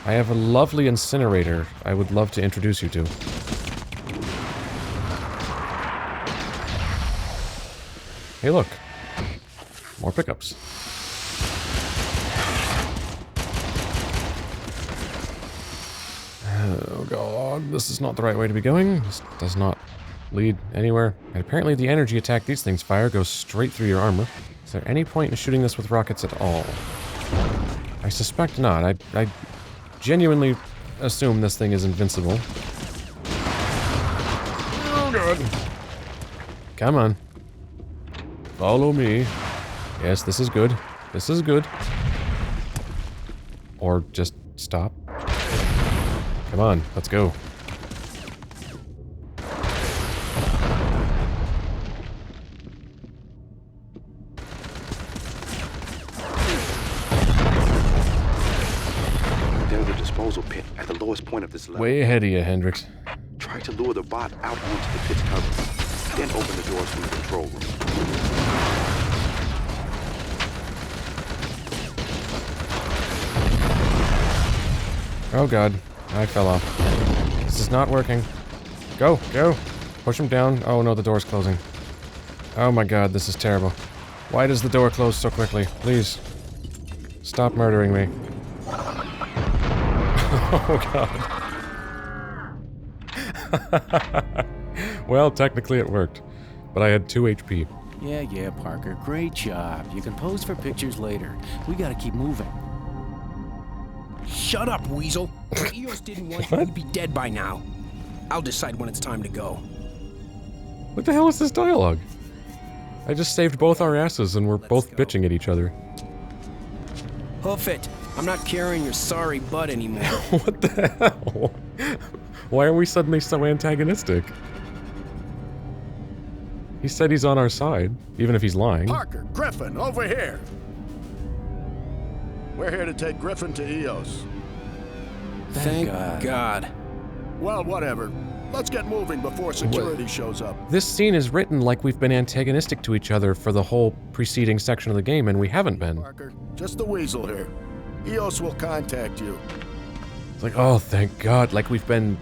I have a lovely incinerator I would love to introduce you to. Hey, look. More pickups. Oh god, this is not the right way to be going. This does not lead anywhere. And apparently the energy attack these things fire goes straight through your armor. Is there any point in shooting this with rockets at all? I suspect not. I genuinely assume this thing is invincible. Oh god. Come on. Follow me. Yes, this is good. This is good. Or just stop. Come on, let's go. There's the disposal pit at the lowest point of this level. Way ahead of you, Hendrix. Try to lure the bot out onto the pit's cover, then open the doors from the control room. Oh god, I fell off. This is not working. Go, go! Push him down. Oh no, the door's closing. Oh my god, this is terrible. Why does the door close so quickly? Please. Stop murdering me. Oh god. Well, technically it worked. But I had 2 HP. Yeah, Parker. Great job. You can pose for pictures later. We gotta keep moving. Shut up, Weasel. If Eos didn't want you, you'd be dead by now. I'll decide when it's time to go. What the hell is this dialogue? I just saved both our asses and we're both bitching at each other. Hoof it. I'm not carrying your sorry butt anymore. What the hell? Why are we suddenly so antagonistic? He said he's on our side, even if he's lying. Parker, Gryphon, over here! We're here to take Gryphon to Eos. Thank God. Well, whatever. Let's get moving before security shows up. This scene is written like we've been antagonistic to each other for the whole preceding section of the game, and we haven't been. Parker, just the Weasel here. Eos will contact you. It's like, oh, thank God. Like we've been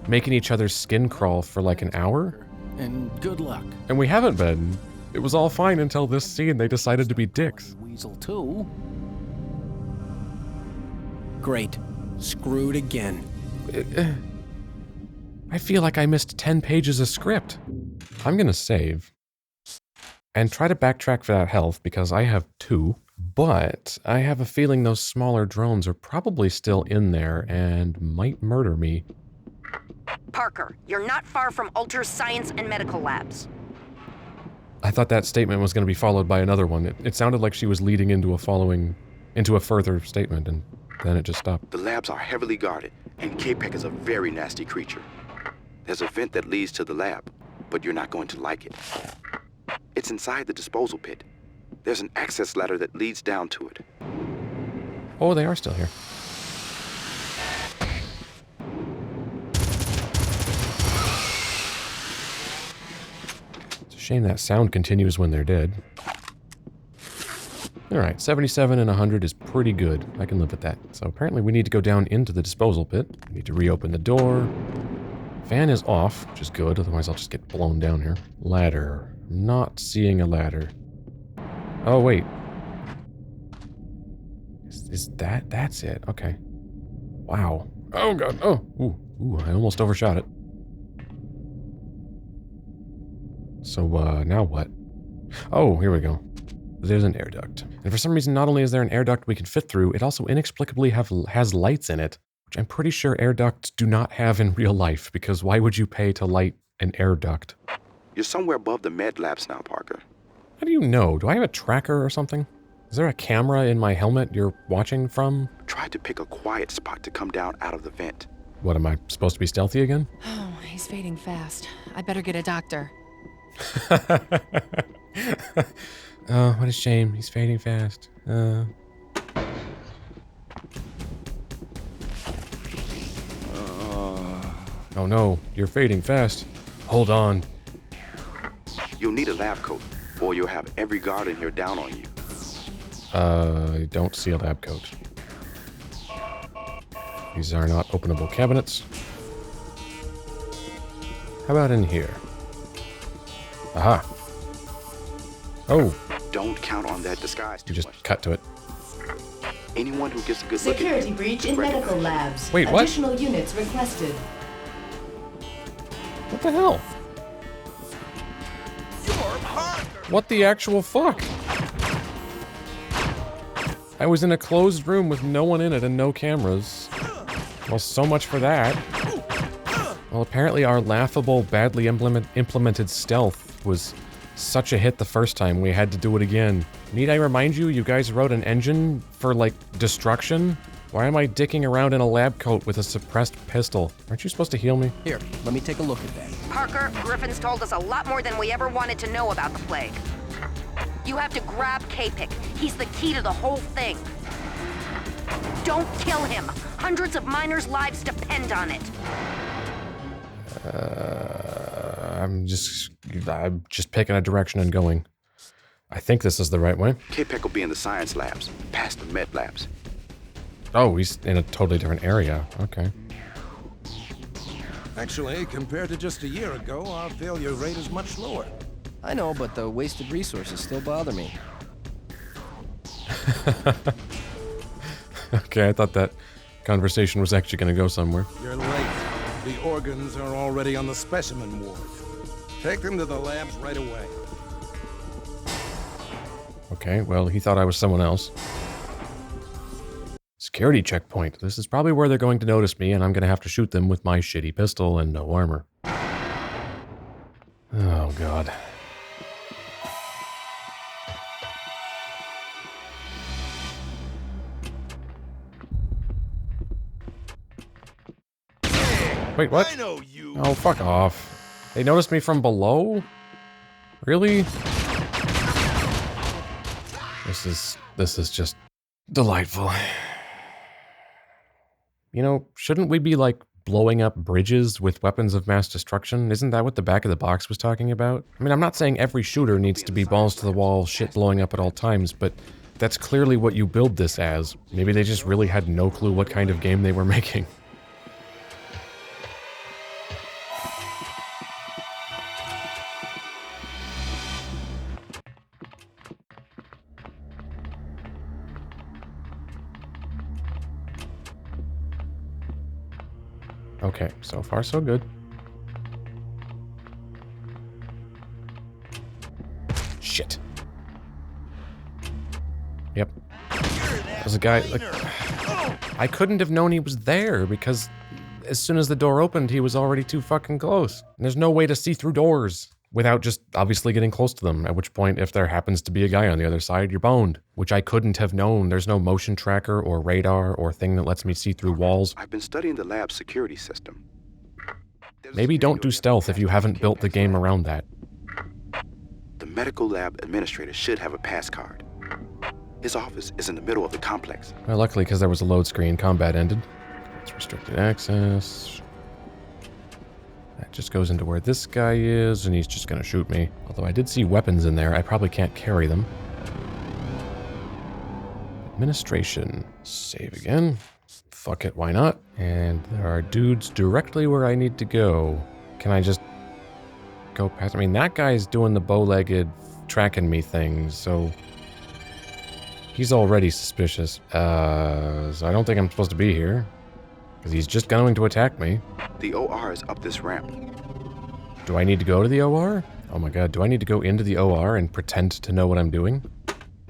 making each other's skin crawl for like an hour? And good luck. And we haven't been. It was all fine until this scene. They decided to be dicks. Weasel too. Great. Screwed again. I feel like I missed 10 pages of script. I'm gonna save. And try to backtrack for that health, because I have 2. But I have a feeling those smaller drones are probably still in there and might murder me. Parker, you're not far from Ultor's science and medical labs. I thought that statement was going to be followed by another one. It sounded like she was leading into a further statement, and then it just stopped. The labs are heavily guarded, and Capek is a very nasty creature. There's a vent that leads to the lab, but you're not going to like it. It's inside the disposal pit. There's an access ladder that leads down to it. Oh, they are still here. It's a shame that sound continues when they're dead. Alright, 77 and 100 is pretty good. I can live with that. So apparently we need to go down into the disposal pit. We need to reopen the door. Fan is off, which is good, otherwise I'll just get blown down here. Ladder. I'm not seeing a ladder. Oh, wait. Is that's it? Okay. Wow. Oh, God. Oh, ooh, I almost overshot it. So, now what? Oh, here we go. There's an air duct. And for some reason, not only is there an air duct we can fit through, it also inexplicably has lights in it, which I'm pretty sure air ducts do not have in real life, because why would you pay to light an air duct? You're somewhere above the med labs now, Parker. How do you know? Do I have a tracker or something? Is there a camera in my helmet you're watching from? Try to pick a quiet spot to come down out of the vent. What, am I supposed to be stealthy again? Oh, he's fading fast. I better get a doctor. Oh, what a shame. He's fading fast. Oh no, you're fading fast. Hold on. You'll need a lab coat, or you'll have every guard in here down on you. I don't see a lab coat. These are not openable cabinets. How about in here? Aha. Oh. Don't count on that disguise too You just much. cut to it. Anyone who gets a good look at Security you breach in recognize medical you. labs. Wait, what? Additional units requested. What the hell? What the actual fuck? I was in a closed room with no one in it and no cameras. Well, so much for that. Well, apparently our laughable, badly implemented stealth was such a hit the first time, we had to do it again. Need I remind you, you guys wrote an engine for, like, destruction? Why am I dicking around in a lab coat with a suppressed pistol? Aren't you supposed to heal me? Here, let me take a look at that. Parker, Gryphon's told us a lot more than we ever wanted to know about the plague. You have to grab Capek. He's the key to the whole thing. Don't kill him. Hundreds of miners' lives depend on it. I'm just picking a direction and going. I think this is the right way. Capek will be in the science labs, past the med labs. Oh, he's in a totally different area. Okay. Actually, compared to just a year ago, our failure rate is much lower. I know, but the wasted resources still bother me. Okay, I thought that conversation was actually going to go somewhere. You're late. The organs are already on the specimen ward. Take them to the labs right away. Okay, well, he thought I was someone else. Security checkpoint. This is probably where they're going to notice me, and I'm going to have to shoot them with my shitty pistol and no armor. Oh, God. Wait, what? I know you. Oh, fuck off. They noticed me from below? Really? This is just delightful. You know, shouldn't we be, like, blowing up bridges with weapons of mass destruction? Isn't that what the back of the box was talking about? I mean, I'm not saying every shooter needs to be balls to the wall, shit blowing up at all times, but that's clearly what you build this as. Maybe they just really had no clue what kind of game they were making. Okay, so far so good. Shit. Yep. There's a guy, like, I couldn't have known he was there because as soon as the door opened, he was already too fucking close. And there's no way to see through doors without just obviously getting close to them, at which point, if there happens to be a guy on the other side, you're boned, which I couldn't have known. There's no motion tracker or radar or thing that lets me see through walls. I've been studying the lab security system. Maybe don't do stealth if you haven't built the game around that. The medical lab administrator should have a pass card. His office is in the middle of the complex. Well, luckily, because there was a load screen, combat ended. It's restricted access. That just goes into where this guy is, and he's just gonna shoot me. Although I did see weapons in there, I probably can't carry them. Administration. Save again. Fuck it, why not? And there are dudes directly where I need to go. Can I just go past? I mean, that guy's doing the bow-legged tracking me thing, so he's already suspicious. So I don't think I'm supposed to be here, because he's just going to attack me. The OR is up this ramp. Do I need to go to the OR? Oh my god, do I need to go into the OR and pretend to know what I'm doing?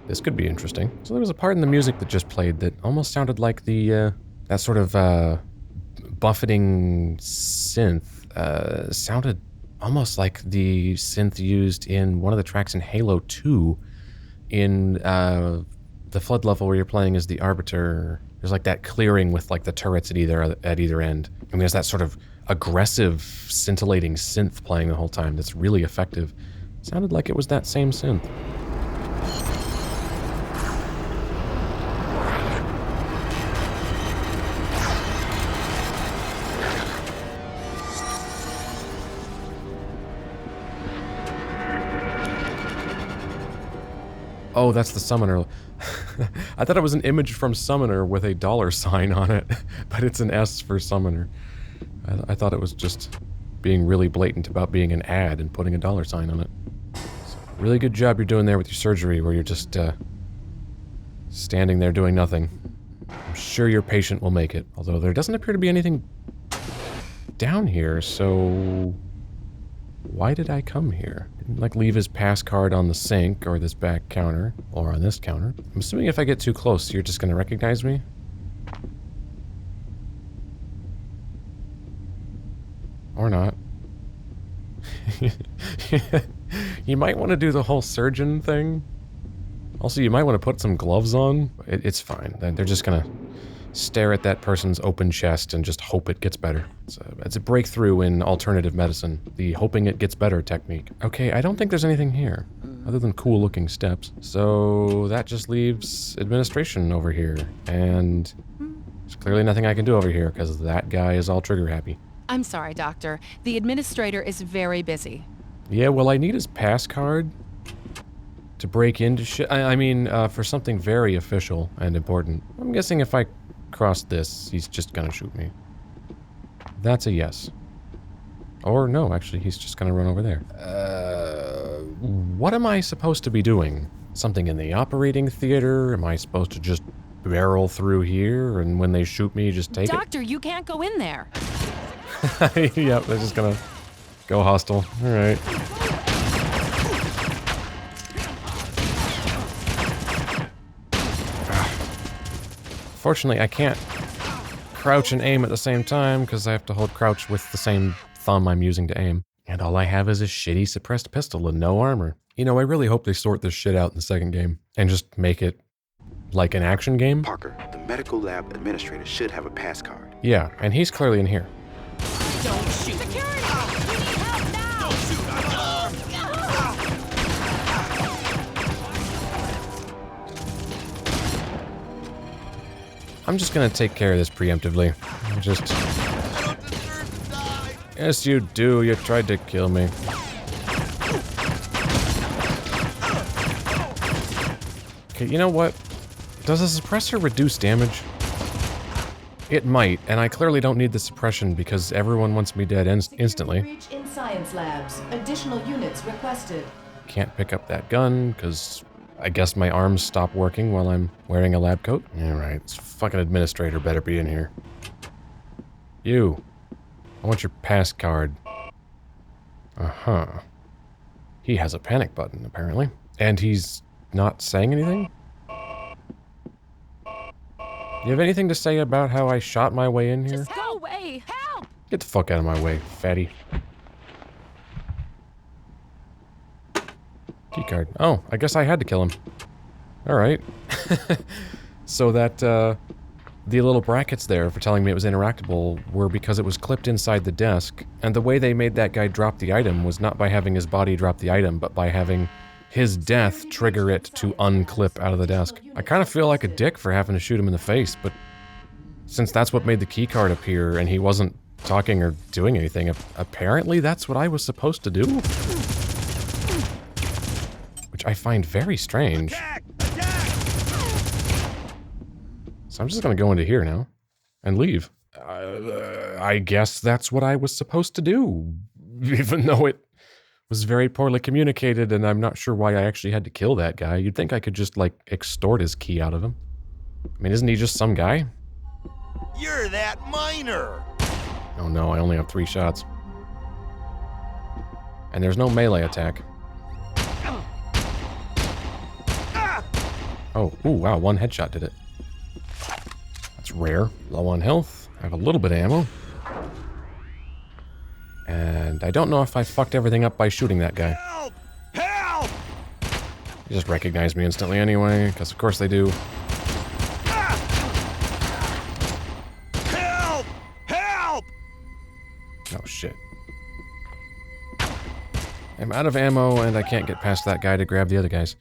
This could be interesting. So there was a part in the music that just played that almost sounded like the, that sort of, buffeting synth, sounded almost like the synth used in one of the tracks in Halo 2 in, the flood level where you're playing as the Arbiter. There's like that clearing with like the turrets at either end. And there's that sort of aggressive, scintillating synth playing the whole time that's really effective. Sounded like it was that same synth. Oh, that's the summoner. I thought it was an image from Summoner with a $sign on it, but it's an S for Summoner. I thought it was just being really blatant about being an ad and putting a $sign on it. So, really good job you're doing there with your surgery, where you're just standing there doing nothing. I'm sure your patient will make it, although there doesn't appear to be anything down here, so why did I come here? Didn't like leave his pass card on the sink or this back counter or on this counter. I'm assuming if I get too close, you're just gonna recognize me. Or not. You might want to do the whole surgeon thing. Also, you might want to put some gloves on. It's fine. They're just gonna stare at that person's open chest and just hope it gets better. It's a breakthrough in alternative medicine, the hoping it gets better technique. Okay, I don't think there's anything here, other than cool looking steps. So that just leaves administration over here, and there's clearly nothing I can do over here, because that guy is all trigger happy. I'm sorry, Doctor. The administrator is very busy. Yeah, well, I need his pass card to break into shit. I mean, for something very official and important. I'm guessing if I cross this, he's just gonna shoot me. That's a yes. Or no, actually, he's just gonna run over there. What am I supposed to be doing? Something in the operating theater? Am I supposed to just barrel through here, and when they shoot me, just take Doctor, you can't go in there. it? Yep, they're just gonna go hostile. Alright. Fortunately, I can't crouch and aim at the same time, because I have to hold crouch with the same thumb I'm using to aim. And all I have is a shitty suppressed pistol and no armor. You know, I really hope they sort this shit out in the second game, and just make it like an action game. Parker, the medical lab administrator should have a pass card. Yeah, and he's clearly in here. Don't shoot. Security! We need help now! Don't shoot! I'm just gonna take care of this preemptively. Yes, you do. You tried to kill me. Okay, you know what? Does a suppressor reduce damage? It might, and I clearly don't need the suppression because everyone wants me dead instantly. Breach in science labs. Additional units requested. Can't pick up that gun because I guess my arms stop working while I'm wearing a lab coat. Alright, this fucking administrator better be in here. You. I want your pass card. Uh-huh. He has a panic button, apparently. And he's not saying anything? You have anything to say about how I shot my way in here? Just go away! Help! Get the fuck out of my way, fatty. Keycard. Oh, I guess I had to kill him. Alright. So that, the little brackets there for telling me it was interactable were because it was clipped inside the desk, and the way they made that guy drop the item was not by having his body drop the item, but by having his death trigger it to unclip out of the desk. I kind of feel like a dick for having to shoot him in the face, but since that's what made the keycard appear and he wasn't talking or doing anything, apparently that's what I was supposed to do. Which I find very strange. Attack! Attack! So I'm just gonna go into here now and leave. I guess that's what I was supposed to do, even though it was very poorly communicated, and I'm not sure why I actually had to kill that guy. You'd think I could just, like, extort his key out of him. I mean, isn't he just some guy? You're that miner! Oh no, I only have 3 shots. And there's no melee attack. Oh, ooh, wow, one headshot did it. That's rare. Low on health. I have a little bit of ammo. And I don't know if I fucked everything up by shooting that guy. Help! Help! He just recognized me instantly anyway, because of course they do. Help! Help! Oh, shit. I'm out of ammo, and I can't get past that guy to grab the other guys.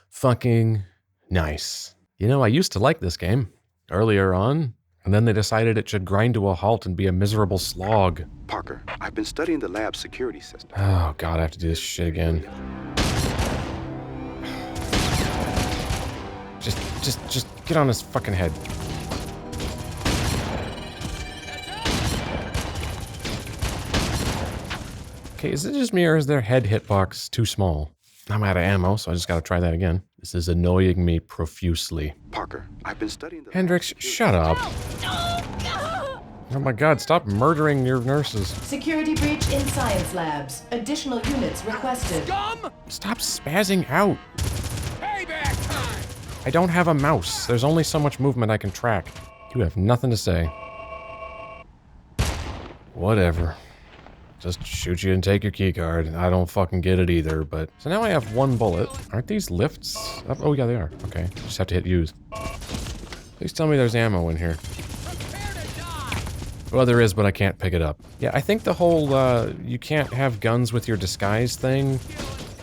Fucking nice. You know, I used to like this game earlier on, and then they decided it should grind to a halt and be a miserable slog. Parker, I've been studying the lab's security system. Oh, God, I have to do this shit again. Just get on his fucking head. Okay, is it just me or is their head hitbox too small? I'm out of ammo, so I just gotta try that again. This is annoying me profusely. Parker, I've been studying the... Hendrix, shut up. Oh my God, stop murdering your nurses. Security breach in science labs. Additional units requested. Stop spazzing out. Payback time! I don't have a mouse. There's only so much movement I can track. You have nothing to say. Whatever. Just shoot you and take your keycard. I don't fucking get it either, but... So now I have one bullet. Aren't these lifts up? Oh, yeah, they are. Okay, just have to hit use. Please tell me there's ammo in here. Well, there is, but I can't pick it up. Yeah, I think the whole, you can't have guns with your disguise thing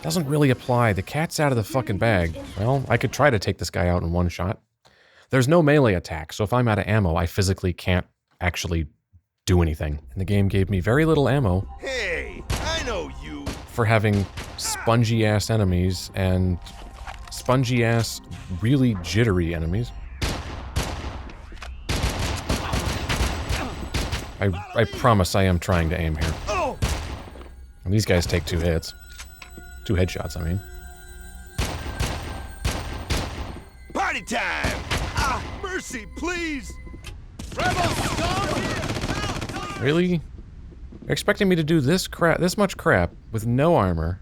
doesn't really apply. The cat's out of the fucking bag. Well, I could try to take this guy out in one shot. There's no melee attack, so if I'm out of ammo, I physically can't actually do anything. And the game gave me very little ammo. Hey, I know you. For having spongy-ass enemies and spongy-ass, really jittery enemies. I promise I am trying to aim here. And these guys take 2 hits. 2 headshots, I mean. Party time! Ah, mercy, please! Really? You're expecting me to do this much crap with no armor,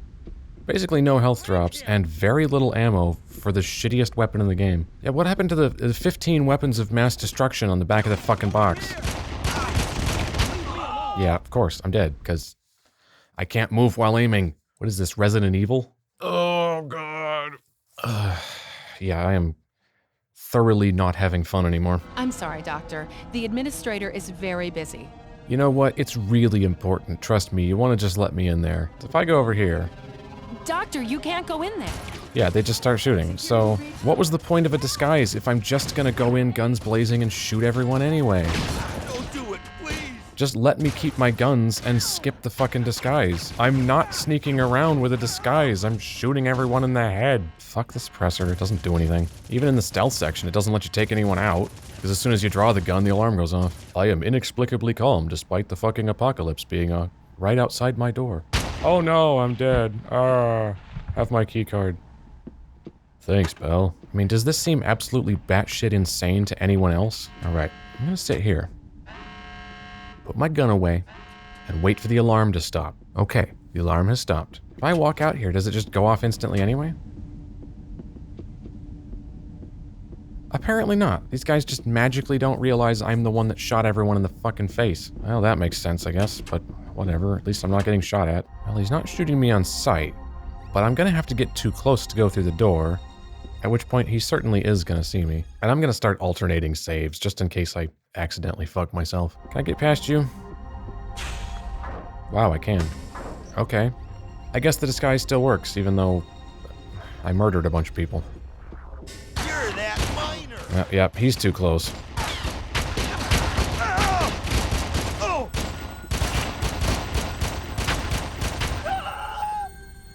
basically no health drops, and very little ammo for the shittiest weapon in the game. Yeah, what happened to the 15 weapons of mass destruction on the back of the fucking box? Yeah, of course, I'm dead, because I can't move while aiming. What is this, Resident Evil? Oh, God. Yeah, I am thoroughly not having fun anymore. I'm sorry, Doctor. The administrator is very busy. You know what? It's really important. Trust me, you want to just let me in there. If I go over here... Doctor, you can't go in there. Yeah, they just start shooting. So, what was the point of a disguise if I'm just gonna go in guns blazing and shoot everyone anyway? Don't do it, please! Just let me keep my guns and skip the fucking disguise. I'm not sneaking around with a disguise. I'm shooting everyone in the head. Fuck the suppressor. It doesn't do anything. Even in the stealth section, it doesn't let you take anyone out. Because as soon as you draw the gun, the alarm goes off. I am inexplicably calm despite the fucking apocalypse being right outside my door. Oh no, I'm dead. Have my keycard. Thanks, pal. I mean, does this seem absolutely batshit insane to anyone else? Alright, I'm gonna sit here. Put my gun away, and wait for the alarm to stop. Okay, the alarm has stopped. If I walk out here, does it just go off instantly anyway? Apparently not. These guys just magically don't realize I'm the one that shot everyone in the fucking face. Well, that makes sense, I guess, but whatever. At least I'm not getting shot at. Well, he's not shooting me on sight, but I'm gonna have to get too close to go through the door, at which point he certainly is gonna see me. And I'm gonna start alternating saves, just in case I accidentally fuck myself. Can I get past you? Wow, I can. Okay. I guess the disguise still works, even though I murdered a bunch of people. You're that minor! Yep, he's too close.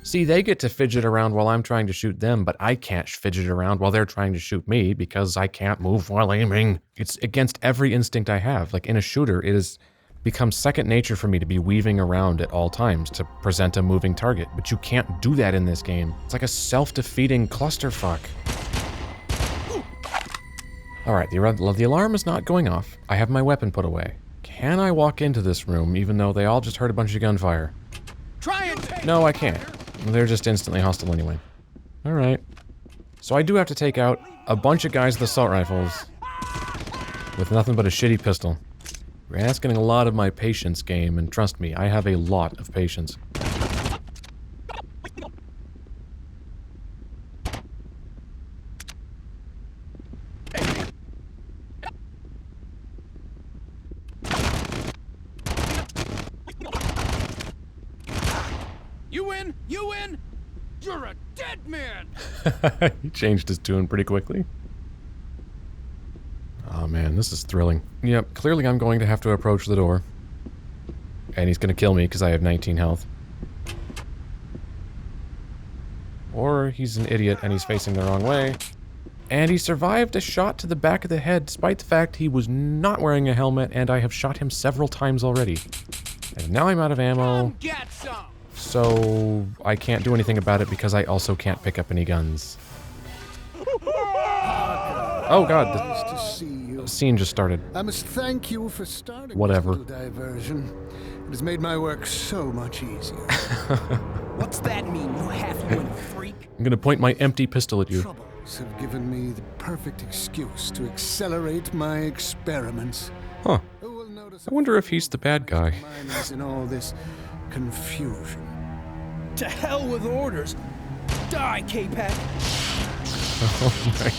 See, they get to fidget around while I'm trying to shoot them, but I can't fidget around while they're trying to shoot me because I can't move while aiming. It's against every instinct I have. Like in a shooter, it has become second nature for me to be weaving around at all times to present a moving target, but you can't do that in this game. It's like a self-defeating clusterfuck. Alright, the alarm is not going off. I have my weapon put away. Can I walk into this room even though they all just heard a bunch of gunfire? Try and take No, I can't. They're just instantly hostile anyway. Alright. So I do have to take out a bunch of guys with assault rifles with nothing but a shitty pistol. You're asking a lot of my patience, game, and trust me, I have a lot of patience. You win! You win! You're a dead man! He changed his tune pretty quickly. Oh man, this is thrilling. Yep, clearly I'm going to have to approach the door. And he's going to kill me because I have 19 health. Or he's an idiot and he's facing the wrong way. And he survived a shot to the back of the head despite the fact he was not wearing a helmet and I have shot him several times already. And now I'm out of ammo. Get some! So I can't do anything about it because I also can't pick up any guns. Oh god, the scene just started. I must thank you for starting Whatever. this little diversion. It has made my work so much easier. What's that mean, you half-human freak? I'm gonna point my empty pistol at you. Troubles have given me the perfect excuse to accelerate my experiments. Huh. I wonder if he's the bad guy. In all this confusion. To hell with orders! Die, Capek! Oh my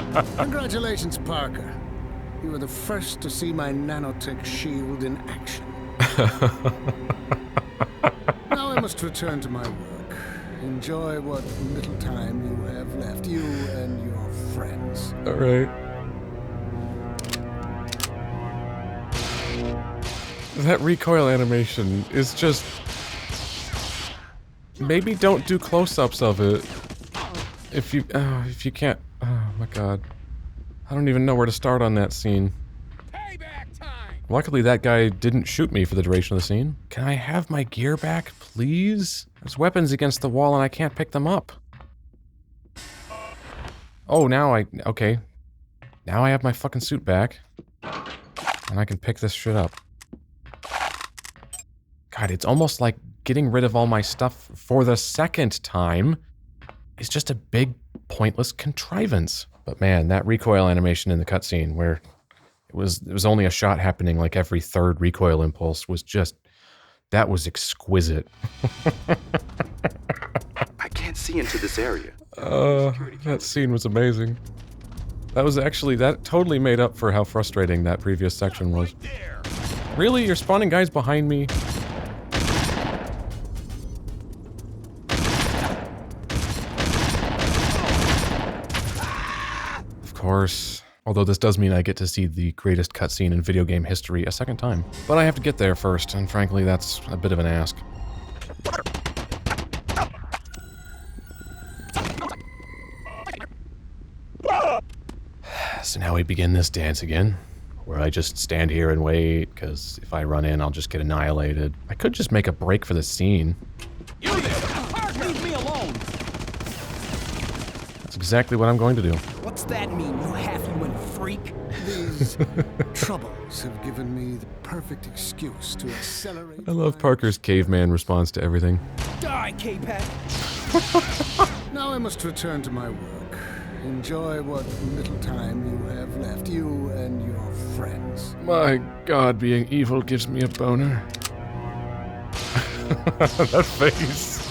god. Congratulations, Parker. You were the first to see my nanotech shield in action. Now I must return to my work. Enjoy what little time you have left, you and your friends. Alright. That recoil animation is just... Maybe don't do close-ups of it. If you can't... Oh my god. I don't even know where to start on that scene. Luckily that guy didn't shoot me for the duration of the scene. Can I have my gear back, please? There's weapons against the wall and I can't pick them up. Oh, now okay. Now I have my fucking suit back. And I can pick this shit up. God, it's almost like getting rid of all my stuff for the second time is just a big, pointless contrivance. But man, that recoil animation in the cutscene where it was only a shot happening like every third recoil impulse was just... That was exquisite. I can't see into this area. That scene was amazing. That totally made up for how frustrating that previous section was. Really? You're spawning guys behind me? Of course. Although this does mean I get to see the greatest cutscene in video game history a second time. But I have to get there first, and frankly, that's a bit of an ask. So now we begin this dance again, where I just stand here and wait, because if I run in, I'll just get annihilated. I could just make a break for the scene. You there! Leave me alone! That's exactly what I'm going to do. What's that mean, you half-human freak? These troubles have given me the perfect excuse to accelerate. I love Parker's caveman response to everything. Die, Capek! Now I must return to my work. Enjoy what little time you have left, you and your friends. My god, being evil gives me a boner. That face.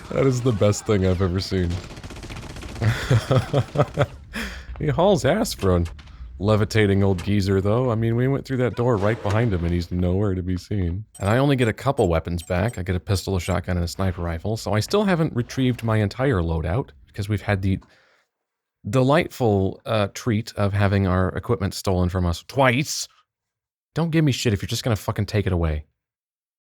That is the best thing I've ever seen. He hauls ass for a levitating old geezer, though. I mean, we went through that door right behind him and he's nowhere to be seen. And I only get a couple weapons back. I get a pistol, a shotgun, and a sniper rifle, so I still haven't retrieved my entire loadout, because we've had the delightful treat of having our equipment stolen from us twice. Don't give me shit if you're just gonna fucking take it away.